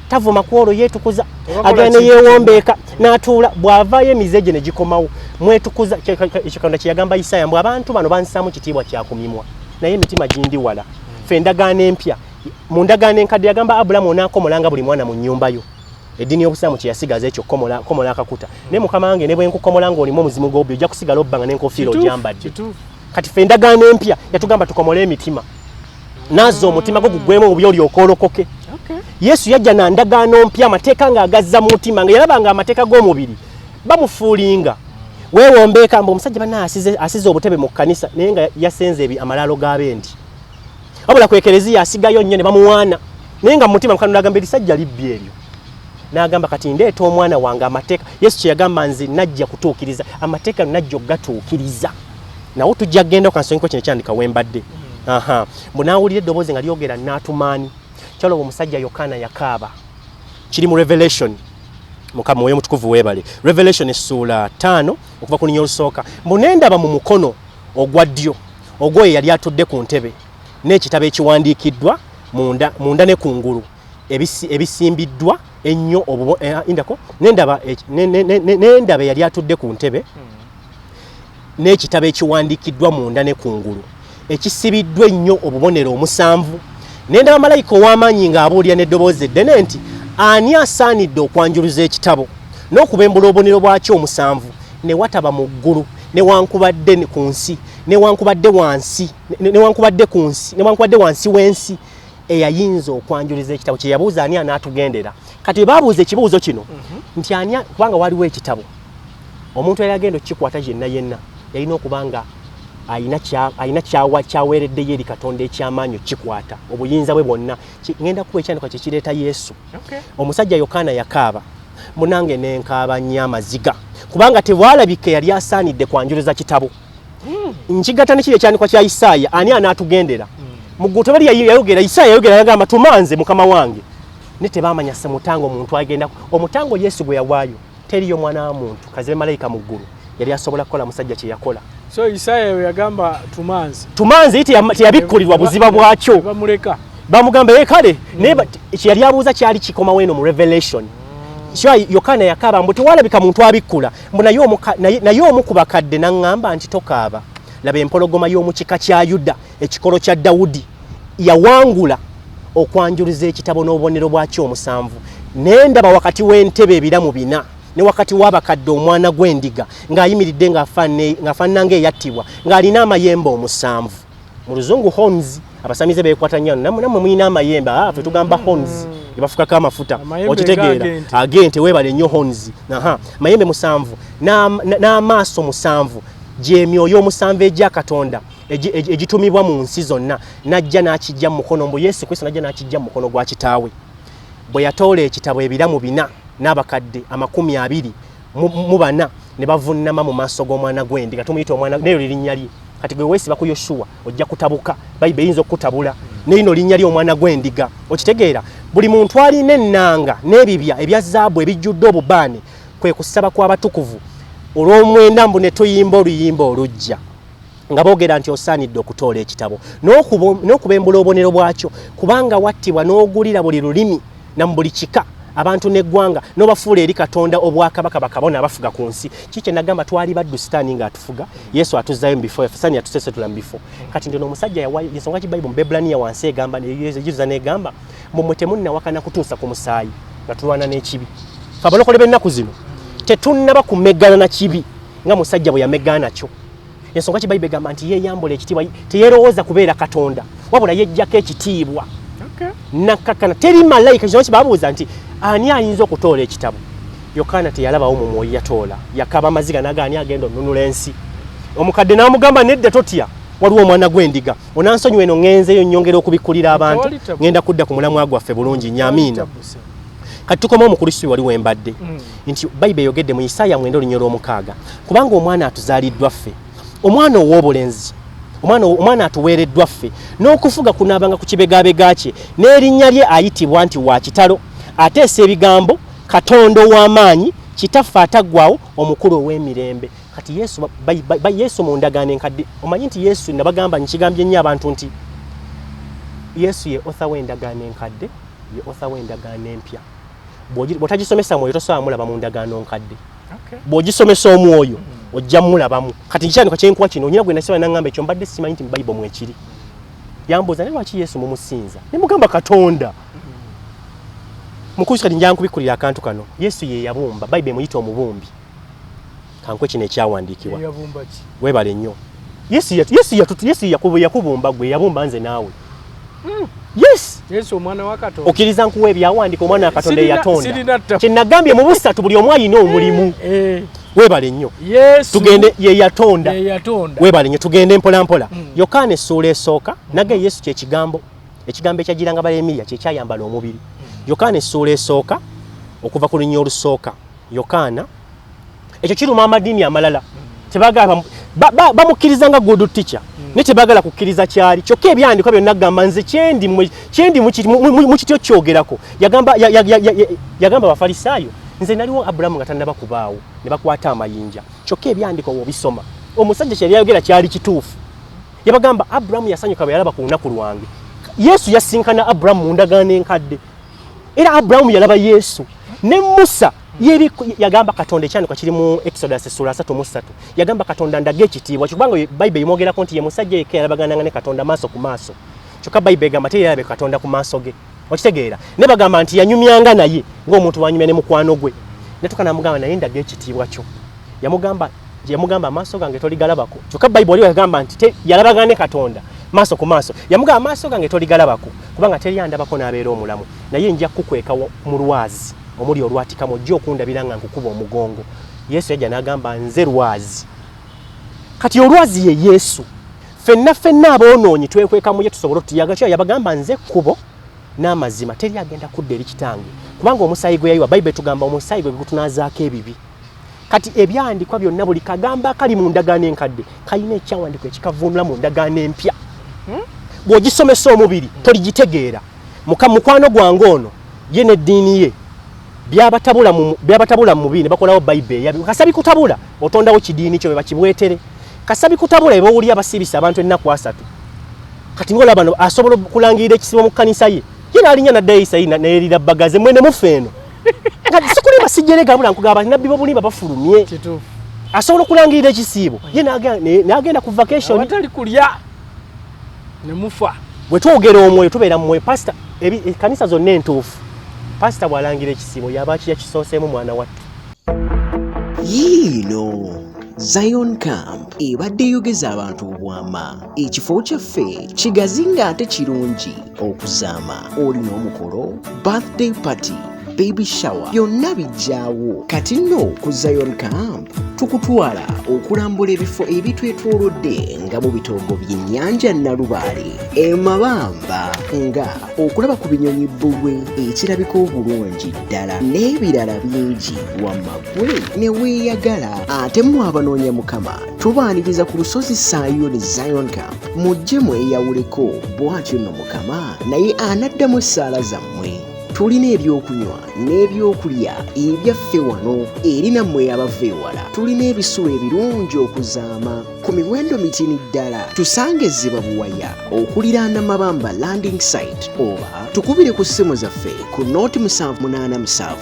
tavuma ku olwo yeetukuza agenda ne yeewombeeka n'atuula bw'avaayo emize gye ne gikomawo mwetukuza Katonda kye yagamba Isaaya mbu abantu bano bansaamu kitiibwa kya kumimwa naye emitima gindi wala ffe endagaano empya mu ndagaano enkadde yagamba Abulamu onaakomolanga buli mwana mu nnyumba yo eddiini y'obusiraamu kye yasigaza ekyo komola akakuta naye Mukama wange ne bwe nkukomola ng'olimu omuzimu gw'obbi ojja kusigala obbanga n'enkofiira ogyambadde kati ffe endagaano empya yatugamba tukomole emitima nazza omutima gwo gugwemu obubi olyoka olokoke Yesu yajja na ndagaano mpya amateeka ng'agazza mu mutima nga yalaba nga amateeka g'omubiri bamufuulinga weewombeeka mbu omusajja banna asize obutebe mu kkanisa naye nga yasenze amalaalo g'abendi wabula ku ekereziya asigayo nnyo ne bamuwaana naye nga mu mutima Mukama n'agamba erisajja libbi eryo n'agamba kati ndeeta omwana wange amateeka Yesu kye yagamba nze najja kutuukiriza amateeka najja okugatuukiriza nawo tujja kgenda okansonga kino ekyandika wembadde mbu n'awulira eddoboozi nga lyogera n'atumaani kyolaba omusajja Yokaana yakaaba kiri mu Revelation Mukama mwoyo mutukuvu weebale Revelation essula 5 okuva ku linnya olusooka mbu nendaba mu mukono ogwa ddyo ogw'oyo yali atudde ku ntebe n'ekitabo ekiwandiikiddwa munda ne kungulu ebisimbiddwa ennyo indako n'endaba yali atudde ku ntebe n'ekitabo ekiwandiikiddwa munda ne kungulu ekisibiddwa ennyo obubonero 7 n'endaba malayika ow'amaanyi ng'abuulira n'eddoboozi eddene nti ani asaanidde okwanjuluza ekitabo n'okubembula obubonero bwakyo 7 ne wataba mu ggulu newankubadde ku nsi newankubadde wansi w'ensi eyayinza okwanjuliza ekitabo kye yabuuza ani anaatugendera kati baabuuza ekibuuzo kino nti ani kubanga waliwo ekitabo omuntu yali agenda okukikwata yenna yalina okubanga ayina kyaweereddeyo eri Katonda ekyamaanyi okukikwata obuyinza bwe bwonna ngenda kuba ekyandikwa kye kireeta Yesu omusajja Yokaana yakaaba munange n'enkaaba nnyo amaziga kubanga tebwalabika yali asaanidde kwanjuliza kitabo nkigatta ne kiri ekyandikwa kya Isaaya ani anaatugendera muguto bali yayogera Isaaya yayogera yagamba tumanze mukama wange ne tebamanya se mutango omuntu agenda omutango Yesu gwe yawaayo teriyo mwana wa muntu kaze malayika mu ggulu yali asobola kukola musajja kye yakola so Isaaya yagamba tumanze ite yabikkulirwa buziba bwakyo bamugamba kale neba yali abuuza kyali kikoma weno mu Revelation Yokaana yakaaba mbu tewalabika muntu abikkula mbu naye omu ku bakadde n'aŋŋamba nti tokaaba laba empologoma y'omu kika kya Yuda ekikolo kya Dawudi yawangula okwanjuliza ekitabo n'obubonero bwakyo 7 n'endaba wakati w'entebe ebiramu 4 ne wakati w'abakadde omwana gw'endiga ng'ayimiridde ng'afaanana ng'eyattibwa ng'alina amayembe 7 mu luzungu horns abasamize beekwata nnyo nammwe mulina amayembe ffe tugamba horns gebafukako amafuta okitegeera agente weebale nnyo horns mayembe 7 n'amaaso 7 gy'emyoyo 7 egya Katonda egitumibwa mu nsi zonna najja n'akijja mu mukono mbu Yesu Kristo najja n'akijja mu mukono gwa kitaawe bwe yatoola ekitabo ebiramu 4 n'abakadde 24 ne bavunnama mu maaso g'omwana gw'endiga tumuyita omwana neyo linnya lye kati gwe weesiba ku Yoshua ojja kutabuka Bayibuli eyinza okukutabula n'ino linnya lye omwana gw'endiga okitegeera buli muntu alina ennanga n'ebibya ebya zaabu ebijjudde obubaane kwe kusaba kw'abatukuvu olw'omwenda mbu ne tuyimba oluyimba olujja nga boogera nti osaanidde okutoola ekitabo n'okubembula obubonero bwakyo kubanga wattibwa n'ogulira buli lulimi na mu buli kika abantu n'eggwanga n'obafuula eri Katonda obwakabaka bakabona abafuga ku nsi kikye nagamba twali baddu sitaani ng'atufuga Yesu atuzzayo mu bifo sitaani atusesetula mu bifo kati ndio omusajja ensonga ki Bayibuli mu Bebbulaniya wansi egamba neyiza n'egamba mmwe temunnawakana kutuusa ku musaayi nga tulwana n'ekibi abalokole b'ennaku zino tetunnaba kumeggana na kibi nga musajja bwe yameggana nakyo ensonga ki Bayibuli egamba nti yeeyambula ekitiibwa teyeerowooza kubeera Katonda wabula yejjako ekitiibwa nakakana teri malayika kino kibabuuza nti ani ayinza okutoola ekitabo Yokaana teyalabawo mu mwoyo yatoola yakaba amaziga nagaani agenda onnunula ensi omukadde n'amugamba nedda totya waliwo omwana gw'endiga onansonyiwa eno ŋŋenzeyo nnyongera okubikkulira abantu ŋŋenda kudda ku mulamwa gwaffe bulungi nyamiina kati tukoma omukrisitu wali wembadde nti Bayibuli eyogedde mu Isaaya 9:6 kubanga omwana atuzaaliddwa ffe omwana ow'obulenzi omwana atuweereddwa ffe n'okufuga kunaabanga ku kibegabega kye n'erinnya lye ayitibwa nti wa kitalo ateesa ebigambo Katonda ow'amaanyi kitaffe ataggwawo omukulu ow'emirembe kati Yesu mu ndagaano enkadde omanyi nti Yesu nabagamba nkigambye nnyo abantu nti Yesu ye author w'endagaano enkadde ye author w'endagaano empya bw'otagisomesa mwoyo tosobola mulaba mu ndagaano nkadde bw'ogisomesa omwoyo ojja mulabamu kati nkyandika kyenkuwa kino onyina gwe nasaba nangamba ekyo mbadde simanyi nti mu Bayibuli mwekiri yambuuza naye lwaki Yesu mumusinza ne mugamba Katonda mukusi kati njanga kubikkulira akantu kano Yesu ye yabumba Bayibuli emuyita omubumbi kankwe kino ekyawandiikibwa weebale nnyo Yesu yakubumba gwe yabumba nze naawe Yesu omwana wa Katonda okkiriza nkuwa ebyawandiika omwana wa Katonda eyatonda kyenagambye mu busatu buli omu alina omulimu weebale nnyo tugende ye yatonda weebale nnyo tugende mpola mpola Yokaana essuula esooka nage Yesu ekigambo ekyagiranga Balemiya kyekyayambala omubiri Yokaana essuula esooka okuva ku linnya olusooka Yokaana ekyo kiruma amadiini amalala tebagamba bamukkiriza nga good teacher ne tebagala kukkiriza kyali kyokka ebyandikwa byonna gamba nze kyendi mu kityo kyogerako yagamba Abafalisaayo nze naliwo Abulamu nga tannaba kubaawo ne bakwata amayinja kyokka ebyandikwa wobisoma omusajja kyali yayogera kyali kituufu yabagamba Abulamu yasanyuka bwe yalaba ku lunaku lwange Yesu yasinkana Abraham mu ndagaano enkadde. Era Abraham yalaba Yesu. Ne Musa yagamba Katonda ekyandikwa kiri mu Exodus sura 3:3. Yagamba Katonda ndaga ekitiibwa. Kubanga Bible imwogerako nti ye musajja yekka yalabagana ne Katonda maaso ku maaso. Kyokka Bible egamba teyalabe Katonda ku maaso ge. Okitegeera. Ne bagamba nti yanyumyanga naye ng'omuntu wanyumya ne mukwano gwe. Ne tukanamugamba naye ndaga ekitiibwa kyo. Yamugamba amaaso gange toligalabako. Kyokka Bible oli yagamba nti yalabagana ne Katonda maaso ku maaso. Yamugamba amaaso gange toligalabako kubanga teri yandabako n'abeera omulamu. Naye nja kukweka mu lwazi omuli olwatikamo ojja okundabira nga nkukuba omugongo. Yesu yajja n'agamba nze lwazi. Kati olwazi ye Yesu. Ffenna aboonoonyi twekweka mu ye tusobole otuyaga kyo yabagamba nze kkubo n'amazima teri agenda kudda eri kitange. Kubanga omusaayi gwe yayiwa Bible tugamba omusaayi gwe gutunaazaako ebibi. Kati ebyandikwa byonna buli kagamba kali mu ndagaano enkadde kalina ekyawandikwa ekikavuunula mu ndagaano empya. Bw'ogisomesa omubiri toligitegeera. Mukwano gwange ono ye n'eddiini ye byabatabula mu mubiri ne bakolawo Bible yabi. Kasabi kutabula otondawo kidiini kyo bakibwetere. Kasabi kutabula ebawulira abasibisa abantu ennaku 3. Kati ngola bano asobola kulangirira ekisibo mu kanisa ye. Ye n'alinya na dayisa ina n'erira bagaze mwene mufeeno. Kati sikuli basijjere gabula nkugaba nabbi bobulimba bafulumye. Kituufu. Asobola kulangirira ekisibo. Ye n'agenda ku vacation. Awatali kulya ne mufa. Bwe twogera omwoyo tubeera mu mwoyo pastor kanisa zonna entuufu. Pastor bwalangira ekisibo yaba yakisooseemu mwana wattu. Yiino Zion Camp ebadde yogeza abantu obwama. Ekifo kyaffe kigazi ng'ate kirungi okuzaama. Olina omukolo, birthday party, baby shower byonna bijjaawo. Kati nno ku Zion Camp tukutwala okulambula ebifo ebitwetoolodde nga mu bitogo by'ennyanja Nalubaale, Mabamba, nga okulaba ku binyonyi bbulwe ekirabika obulungi ddala n'ebirala bingi wamaggule ne weeyagala. Ate mmwe abanoonya Mukama tubaaniriza ku lusozi Sayoni Zion Camp mujje mweyawuleko. Bw'atyo nno Mukama naye anaddamu essaala zammwe. Tulina ebyokunywa n'ebyokulya ebyaffe wano eri nammwe abava ewala. Tulina ebisulo ebirungi okuzaama ku miwendo mitini ddala. Tusange Ziba Buwaya okuliraana Mabamba landing site oba tukubire ku ssimu zaffe ku 0787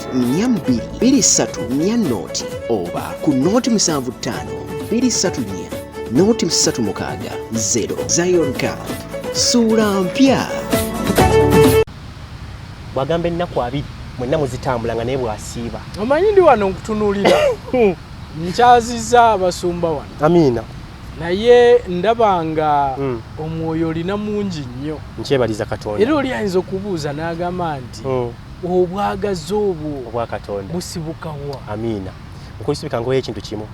42 23 oba ku 075 234 036 Zion Camp suula mpya. Bwagamba ennaku 2 mwenna muzitambulanga naye bwasiiba. Omanyi ndi wano nkutunuulira. Nkyazizza abasumba wano. Amiina. Naye ndabanga omwoyo olina mungi nnyo. Nkyebaliza Katonda. Era oli ayinza okubuuza n'agamba nti obwagazi obwo obwa Katonda busibuka wa? Amiina. Nkulisibika ngoye ekintu kimu.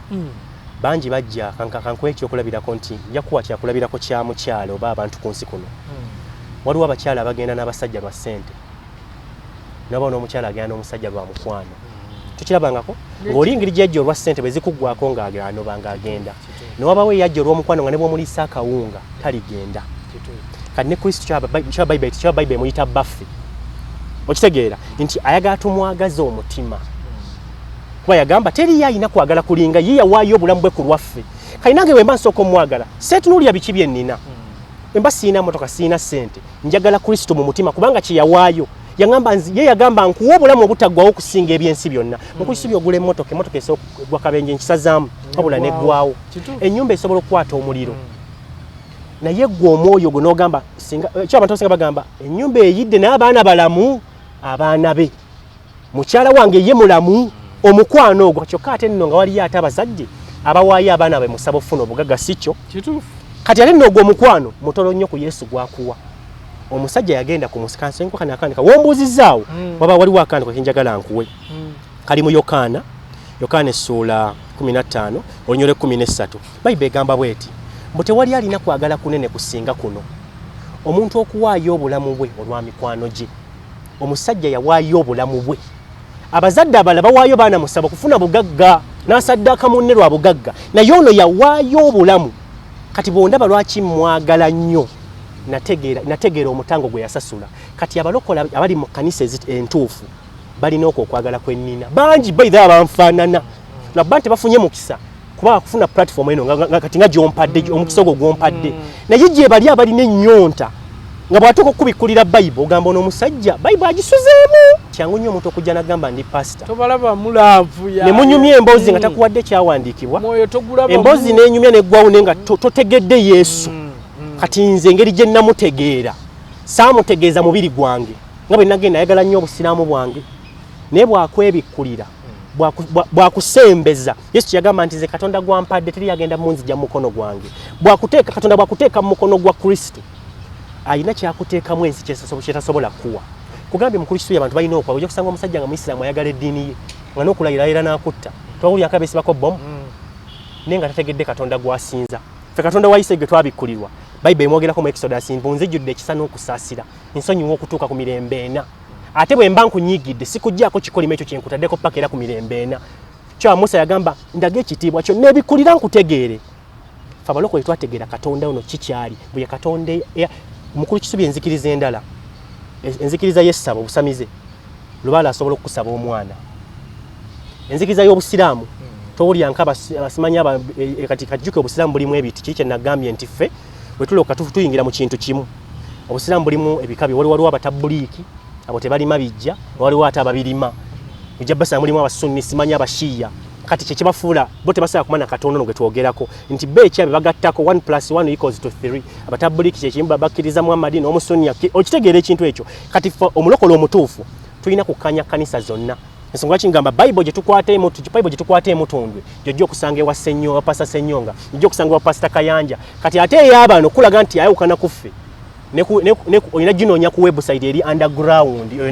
Bangi bajja kankuwa ekyokulabirako nti nja kuwa kyakulabirako kya mukyalo oba abantu ku nsi kuno. Waliwo abakyala abagenda n'abasajja lwa ssente. Naba n'omukyala agenda n'omusajja lwa mukwano. Tukirabangako ng'olingiri jjajja olwa ssente bwe zikuggwako ng'agano banga agenda. Newabawo eyajja olw'omukwano nga ne bw'omulisa akawunga taligenda. Kati ne Kristo kya Bible muyita baffe. Okitegeera nti ayagala tumwagaza omutima. Kuba yagamba teri yalina kwagala kulinga ye yawaayo obulamu bwe ku lwaffe. Kali nange bwe mba nsooka omwagala seetunuulira biki bye nnina. Emba siina motoka siina ssente njagala Kristo mu mutima kubanga kye yawaayo. Yagamba nkuwa obulamu obutaggwawo okusinga ebyensi byonna. Mukuisibya ogula emmotoka esooka kabenje nkisazaamu wabula neggwawo. Ennyumba esobola okukwata omuliro. Naye ggwe omwoyo gwo n'ogamba kyo abantu abasinga bagamba ennyumba eyidde naye abaana balamu abaana be. Mukyala wange ye mulamu omukwano ogwo kyokka ate nno nga waliyo ate abazadde abawaayo abaana be musaba ofuna obugagga si kyo. Kati ate nno ogwo omukwano mutono nnyo ku Yesu gwakuwa. Omusajja yagenda ku musikanso enko kana akandika wombuuzizaawo waba waliwo akandiko kenjagala nkuwe. Kali mu Yokaana essula 15 olunyole 13. Bayibuli egamba bweti mbu tewali alina kwagala kunene kusinga kuno omuntu okuwaayo obulamu bwe olwa mikwano gye. Omusajja yawaayo obulamu bwe. Abazadde abalala bawaayo baana musaba kufuna bugagga n'asaddaaka munne lwa bugagga naye ono yawaayo obulamu. Kati bondaba lwaki mwagala nnyo nategeera omutango gwe yasasula. Kati abalokola abali mu kanisa entuufu balina okwagala kwennina bangi baidha abanfaanana nabba nti bafunye mukisa kuba kufuna platform eno nga kati nga gyompadde omukisa ogwo gwompadde naye gye bali abalina ennyonta nga bwatuuka okubikulira Bible ogamba ono omusajja Bible agisuzeemu. Kyangu nnyo omuntu okujja n'agamba ndi pastor. Tobalaba mulaavu ya. Ne munyumya emboozi nga takuwadde kyawandiikibwa. Moyo togulaba. Emboozi n'enyumya n'eggwawo nga totegedde Yesu. Kati nze engeri gye namutegeera. Saamutegeeza mubiri gwange. Nga bwe nagenda ayagala nnyo obusiraamu bwange. Naye bwakwebikulira. Bwakusembeza. Yesu yagamba nti nze Katonda gwampadde teri yagenda munzija mu mukono gwange. Katonda bwakuteeka mu mukono gwa Kristo. Ayina kyakuteekamu ensi kyetasobola kuwa. Kugambye mukulu kisuya abantu balina okwa ojja kusanga omusajja nga Muisiraamu ayagala eddiini ye nga n'okulayira n'akutta twawulira akabesibako bomu naye nga tategedde Katonda gw'asinza. Ffe Katonda wa Isirayiri gwe twabikulirwa Bayibuli emwogerako mu Exodus nti nzijjudde ekisa n'okusaasira nsonyiwa okutuuka ku mirembe ena ate bwe mba nkunyiigidde sikuggyako kikolima ekyo kye nkutaddeko paka era ku mirembe ena. Kyo Musa yagamba ndaga ekitiibwa kyo n'ebikulira nkutegeere. Ffe abalokole twategeera Katonda ono kikyali bwe Katonda mukulu kisubi enzikiriza endala. Enzikiriza y'essaba obusamize Lubaala asobola okukusaba omwana. Enzikiriza y'obusiraamu towulya nk'abasimanya kati kajjuke obusiraamu bulimu ebiti kiki kye nagambye nti ffe bwe tulooka tuyingira mu kintu kimu. Obusiraamu bulimu ebikabi waliwo abatabuliiki abo tebalima bijja waliwo ate ababirima bijja basa mulimu abasunni simanya abashiya kati kye kibafuula bo tebasobola kumanya Katonda ono gwe twogerako nti beekyabe bagattako 1+1=3 abatabuliiki kye kimu bakkiriza Muhammad n'omusunni okitegeera ekintu ekyo kati omulokole omutuufu tulina kukanya kanisa zonna. Ensonga kingamba Bible gye tukwateemu tundwe jojja okusanga ewa Ssenyo Pastor Ssenyonga jojja okusanga ewa Pastor Kayanja kati ate ey'abano kulaga nti ayawukana kuffe olina ginoonya ku website eri underground oyo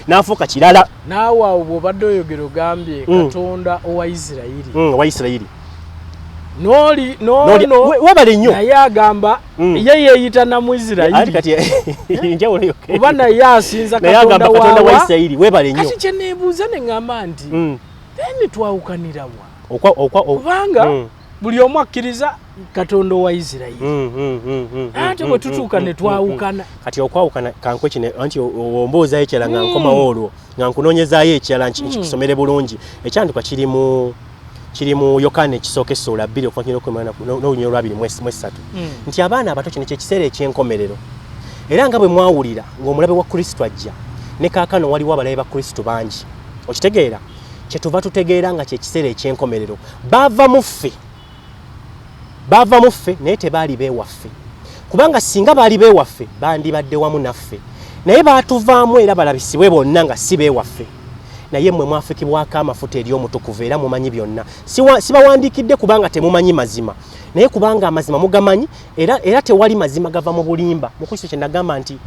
n'afuuka kirala. Naawe awo bw'obadde oyogera ogambye Katonda owa Isirayiri. Owa Isirayiri. Webale nnyo. Naye agamba ye yeeyita na mu Isirayiri. Kati njawulo yo. Oba naye asinza Katonda wa Isirayiri. Webale nnyo. Kati kye neebuuza ne ngamba nti then twawukanira wa? Kubanga buli omu akkiriza Katonda wa Isirayiri. Ate bwe tutuuka ne twawukana. Kati okwawukana kankwe kine anti omboozayo ekirala nga nkomawo olwo nga nkunoonyezaayo ekirala nkisomere bulungi. Ekyandiikwa kiri mu Yokaana ekisooka essula 2 okuva n'olunyiriro lwa 23 nti abaana abato kino kyekiseera eky'enkomerero era nga bwe mwawulira ng'omulabe wa Kristo ajja ne kaakano waliwo abalabe ba Kristo bangi okitegeera kyetuva tutegeera nga kyekiseera eky'enkomerero baava mu ffe naye tebaali beewaffe kubanga singa baali beewaffe bandibadde wamu naffe naye baatuvaamu era balabisibwe bonna nga si beewaffe naye mmwe mwafikibwako amafuta eri omutukuvu era mumanyi byonna. Sibawandiikidde kubanga temumanyi mazima naye kubanga amazima mugamanyi era tewali mazima gava mu bulimba. Mu Kristo kye nagamba nti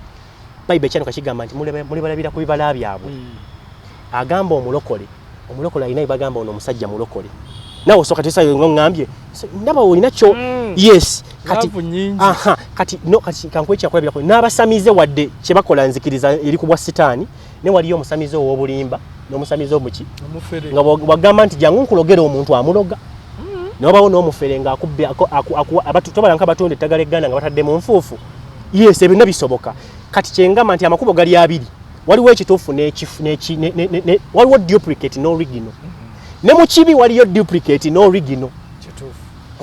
Bayibuli ekyandiika kigamba nti mulibalabira ku bibala byabwe. Agamba omulokole alina ebagamba ono omusajja mulokole. Nawe osooka tesayo ng'ongambye ndaba olina kyo yes kati kankwe kyakulabirako n'abasamize wadde kye bakola nzikiriza eri ku bwa sitaani ne waliyo omusamize ow'obulimba n'omusamize omuki nga wagamba nti jangu nkulogera omuntu amuloga n'obawo n'omufere ng'akubbe tobala nk'abatunda eddagala egganda nga batadde mu nfuufu yes ebyo bisoboka. Kati kyengamba nti amakubo gali abiri waliwo ekituufu waliwo duplicate n'original ne mu kibi waliyo duplicate n'original.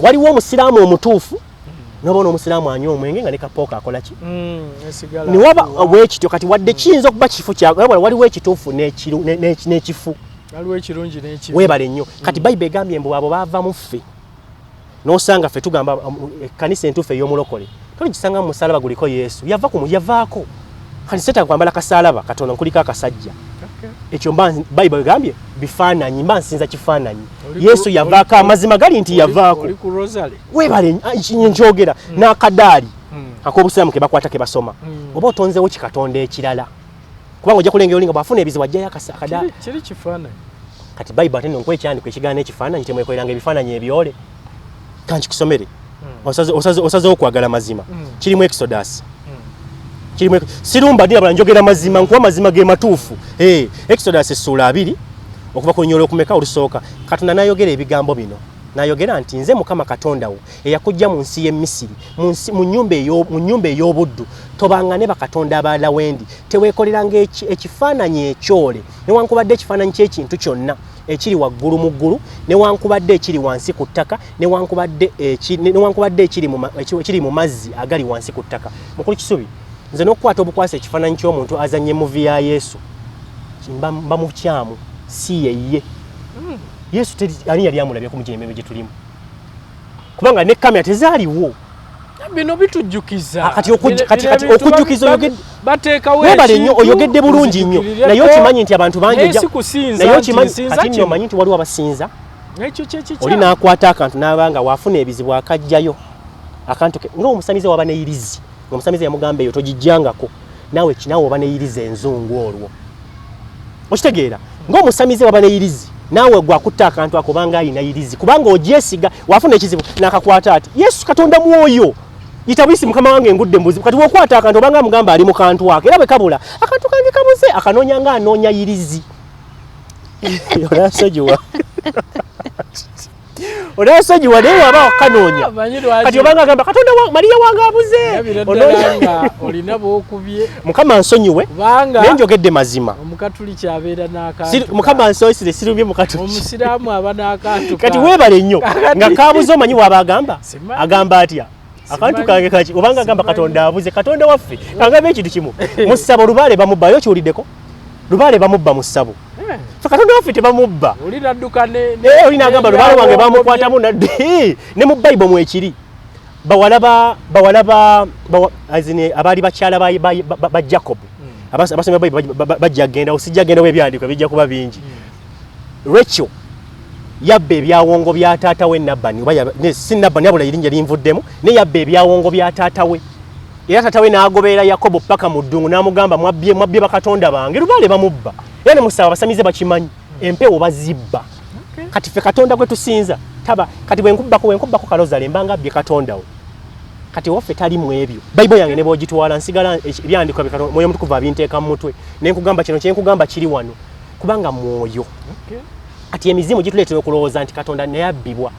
Waliwo omusiraamu omutuufu n'oba n'omusiraamu anywa omwenge nga ne kapooka akola ki ne waba bwekityo kati wadde kiyinza okuba kifu waliwo ekituufu n'ekifu waliwo ekirungi n'ekibi. Weebale nnyo kati Bayibuli egambye mbu abo baava mu ffe n'osanga ffe tugamba ekkanisa entuufu ey'omulokole togisanga mu musalaba guliko Yesu yavaako kati seta kwambala kasalaba Katonda nkuliko akasajja ekyo Bayibuli egambye bifaananyi mba nsinza kifaananyi Yesu yavaako amazima gali nti yavaako weebale njogera n'akadaali ak'obusiraamu ke bakwata ke basoma oba otonzeewo kikatonda ekirala kubanga ojja kulengera olinga bw'afuna ebizibu ajjayo akadaali kiri kifaananyi. Kati Bayibuli ate nno nkwekyandiko ekigaana ekifaananyi temwekoleranga ebifaananyi ebyole kankikusomere osazeewo okwagala mazima kiri mu Exodus sirumba dira bala njogera mazima nkuwa mazima ge matuufu Exodus essula 2 okuva ku lunyiriro okumeka olusooka Katonda n'ayogera ebigambo bino n'ayogera nti nze Mukama Katonda wo eyakujja mu nsi y'e Misiri mu nnyumba ey'obuddu tobanga ne bakatonda abalala wendi teweekoleranga ekifaananyi ekyole newankubadde ekifaananyi ky'ekintu kyonna ekiri waggulu mu ggulu newankubadde ekiri wansi ku ttaka newankubadde ekiri mu mazzi agali wansi ku ttaka. Mukulu kisubi nze n'okukwata obukwasa ekifaananyi ky'omuntu azanye muvi ya Yesu mba mukyamu si ye Yesu ani yali amulabye ku mujembe gye tulimu kubanga ne kamera tezaaliwo bino bitujjukiza kati okujjukiza oyogedde bateekawo webale nnyo oyogedde bulungi nnyo naye okimanyi nti abantu bangi naye okimanyi kati nno omanyi nti waliwo abasinza ekyo kyekikya oli n'akwata akantu n'abanga waafuna ebizibu akajjayo akantu ng'omusamize waba neyirizi omusamize yamugamba eyo togijjangako naawe oba neyirizi enzungu olwo okitegeera ng'omusamize waba neyirizi naawe gwakutta akantu akubanga alina irizi kubanga ogyesiga wafuna ekizibu n'akakwata ati Yesu Katonda mwoyo yita buyisi mukama wange ngudde mbuzibu kati wokwata akantu obanga mugamba ali mu kantu ake era bwe kabula akantu kange kabuze akanoonya nga anoonya irizi Onasojiwa naye waba wakanoonya kati obanga agamba Katonda Mariya wange abuze olina bw'okubye Mukama nsonyiwe naye njogedde mazima Omukatuliki abeera n'akantu Mukama nsooyisire sirubye Mukatuliki Omusiraamu aba n'akantu kati weebale nnyo nga kabuze omanyi waba agamba atya akantu kange kaki obanga agamba Katonda abuze Katonda waffe kangambe ekintu kimu mu ssabo Lubaale bamubba yo kiwuliddeko Lubaale bamubba mu ssabo Katonda waffe tebamubba oli nadduka oli n'agamba Lubaale wange bamukwatamu ne mu Bayibuli mwekiri bawala abaali bakyala ba Jacob abasomera Bayibuli bajja genda osijja genda webyandikwa bijja kuba bingi Rachel yabba ebyawongo bya taata we Nabani si Nabani abula erinnya linvuddemu ne yabba ebyawongo bya taata we era taata we n'agoberera Yakobo paka mu ddungu n'amugamba mwabbye bakatonda bange Lubaale bamubba era ne musaba basamize bakimanyi empewo bazibba kati ffe Katonda gwe tusinza taba kati bwenkubbako kalozale mbanga abbye Katonda we kati waffe tali mu ebyo Bayibuli yange ne bw'ogitwala nsigala ebyandikwa bikatonda mwoyo mutukuvu abinteeka mu mutwe ne nkugamba kino kye nkugamba kiri wano kubanga mwoyo kati emizimu gituleetera okulowooza nti Katonda naye abbibwa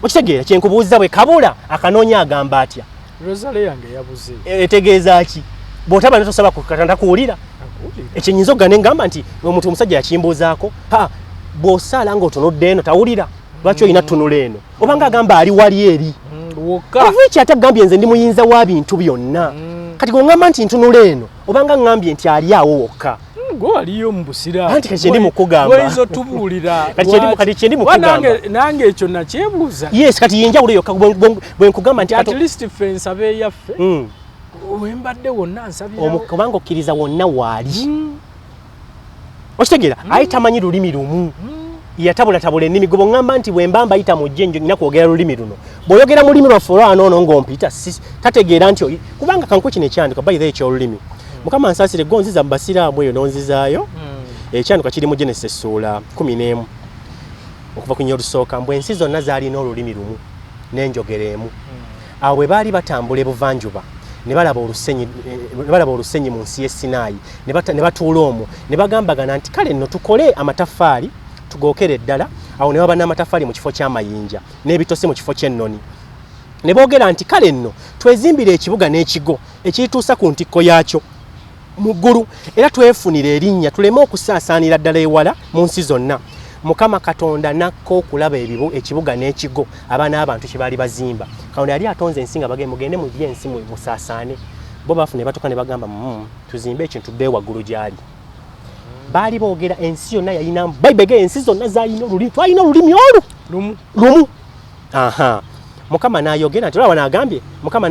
okitegeera kye nkubuuza bwe kabula akanoonya agamba atya Rozale yange yabuze etegeeza ki bw'otaba netosaba ku Katonda kuwulira ekyo nyinza okugana ne ngamba nti omuntu omusajja yakimbuuzaako bw'osaala ng'otunudde eno tawulira lwaki olina tunula eno obanga agamba ali wali eri eki ate agambye nze ndi muyinza wa bintu byonna kati gweŋŋamba nti ntunula eno obanga ŋŋambye nti ali awo wokka gwaliyo mu busiraamu anti kati kyendi mukugamba oyinza otubuulira kati kyendi mukugamba nange ekyo nakyebuuza yes kati yenjawulo yokka bwe nkugamba nti at least ffe nsabe yaffe wembadde wonna nsabirawo kubanga okkiriza wonna waali okitegeera aye tamanyi lulimi lumu yatabulatabula ennimi gwe bweŋŋamba nti bwe mba mbayita mu jjenjo nina kwogera lulimi luno bw'oyogera mu lulimi lwaffe olwanoono ng'ompita tategeera nti kubanga kanku kino ekyandikwa bayira ekyolulimi Mukama nsaasire gonziza mu basiraamu eyo nonzizaayo ekyandikwa kiri mu Genesis essuula 11 okuva ku nnya olusooka mbwe ensi zonna zaalina olulimi lumu n'enjogera emu awo bwe baali batambula ebuvanjuba ne balaba olusenyi mu nsi y'e Sinaayi ne batuula omwo ne bagambagana nti kale nno tukole amataffaali tugookere ddala awo ne baba n'amataffaali mu kifo ky'amayinja n'ebitosi mu kifo ky'ennoni ne boogera nti kale nno twezimbire ekibuga n'ekigo ekituusa ku ntikko yaakyo mu ggulu era twefunire erinnya tuleme okusaasaanira ddala ewala mu nsi zonna Mukama Katonda nakko okulaba ekibuga n'ekigo abaana abantu kye baali bazimba Katonda yali atonze ensi nga mugende mulye ensi musaasaane bo bafune batuka ne bagamba tuzimbe ekintu dde waggulu gyali baali boogera ensi yonna yalina Bayibuli ensi zonna zaalina olulimi twalina olulimi lumu Mukama n'ayogera nti olaba n'agambye Mukama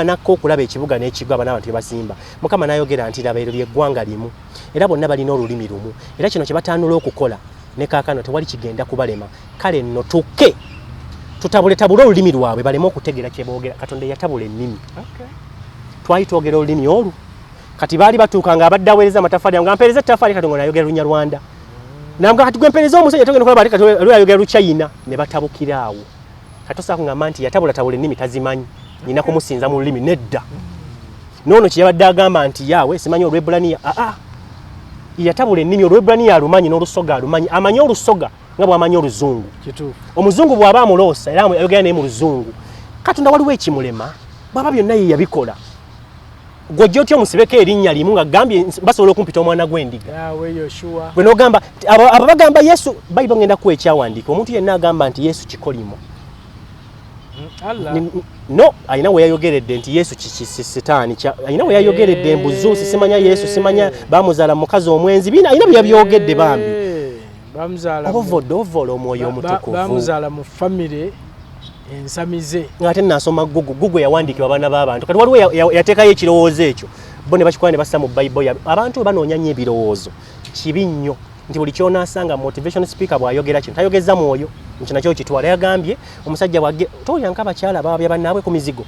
nakko okulaba ekibuga n'ekigo abaana abantu basimba Mukama n'ayogera nti laba eryo ly'eggwanga limu era bonna balina olulimi lumu era kino kye bataanula okukola ne kaakano tewali kigenda kubalema kale nno tukke tutabule olulimi lwabwe baleme okutegeera kye boogera Katonda yatabula ennimi twali twogera olulimi olwo kati baali batuuka nga abadde aweereza amataffaali nga mpeereza ettaffaali Katonda n'ayogera Lunyarwanda nambwa kati gwempeereza omusajja togenda kulaba ate Katonda ayogera Luchayina ne batabukira awo kati osaako ngamba nti yatabulatabula ennimi tazimanyi nina kumusinza mu lulimi nedda noono kye yabadde agamba nti Yahweh simanyi Olwebbulaniya yatabula ennimi Olwebbulaniya alumanyi n'Olusoga alumanyi amanyi Olusoga nga bw'amanyi Oluzungu omuzungu bw'aba amuloosa era ayogera naye mu Luzungu Katonda waliwo ekimulema bw'aba byonna ye yabikola gw'ojja otya omusibeko erinnya limu nga gambye basobola okumpita omwana gw'endiga bwe n'ogamba abo bagamba Yesu Bayibuli ngenda kuwa ekyawandiika omuntu yenna agamba nti Yesu kikolimo No, alina we yayogeredde nti Yesu sitaani alina we yayogeredde embuzuusi simanya Yesu simanya bamuzaala mukazi omwenzi bina alina bye yabyogedde bambi bamuzaala ovola omwoyo omutukuvu bamuzaala mu family ensamize ngate nasoma Google yawandiikibwa abaana b'abantu kati waliwo yateekayo ekirowoozo ekyo bo ne bakikola ne bassa mu Bible abantu banoonya nnyo ebirowoozo kibi nnyo nti buli ky'onaasanga motivation speaker bw'ayogera kino tayogeza mwoyo nti nakyo kitwala yagambye omusajja bwagge tolyanka abakyala babya bannaabwe ku mizigo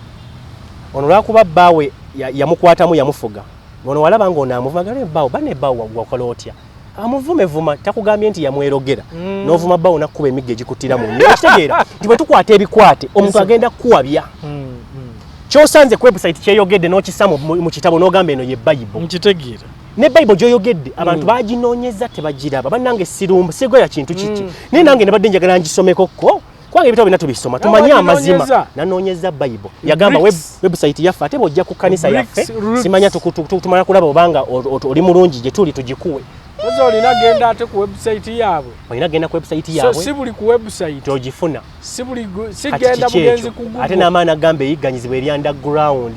ono lwakuba bbaawe yamukwatamu yamufuga ono walaba ng'onaamuvuga gale bbaawo bane bbaawo wakola otya amuvumevuma takugambye nti yamwerogera n'ovuma bbaawo nakkuba emigga egikuttira mu nnyo kitegeera nti bwe tukwata ebikwate omuntu agenda kuwabya kyosanze ku website kyeyogedde n'okisa mu kitabo n'ogamba eno ye Bible nkitegeera ne Bible gyoyogedde abantu baginoonyeza tebagiraba bannange sirumba sigoya kintu kiki naye nange ne badde njagala ngisomeko ko kubanga ebitabo bina tubisoma tumanye amazima nanoonyeza Bible yagamba website yaffe ate bw'ojja ku kanisa yaffe simanya tumala kulaba obanga oli mulungi gye tuli tugikuwe olina genda ate ku website yaabwe olina genda ku website yaabwe so si buli ku website ogifuna si buli sigenda bugenzi ku Google ate n'amaana agamba eyigganyizibwa eri underground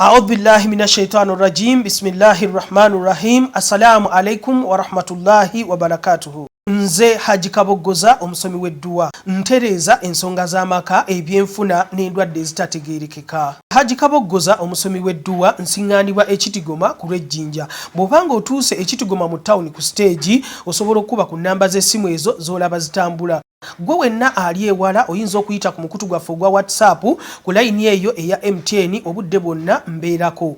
أعوذ بالله من الشيطان الرجيم بسم الله الرحمن الرحيم السلام عليكم ورحمة الله وبركاته nze Haji Kaboggoza omusomi w'edduwa ntereeza ensonga z'amaka ebyenfuna n'endwadde ezitategeerekeka. Haji Kaboggoza omusomi w'edduwa nsiŋŋaanibwa ekitigoma ku Lw'Enjiri. Bw'obanga otuuse ekitigoma mu ttawuni ku siteegi osobola okuba ku nnamba z'essimu ezo z'olaba zitambula. Gwe wenna ali ewala oyinza okuyita ku mukutu gwaffe ogwa WhatsApp ku layini eyo eya MTN obudde bwonna mbeerako.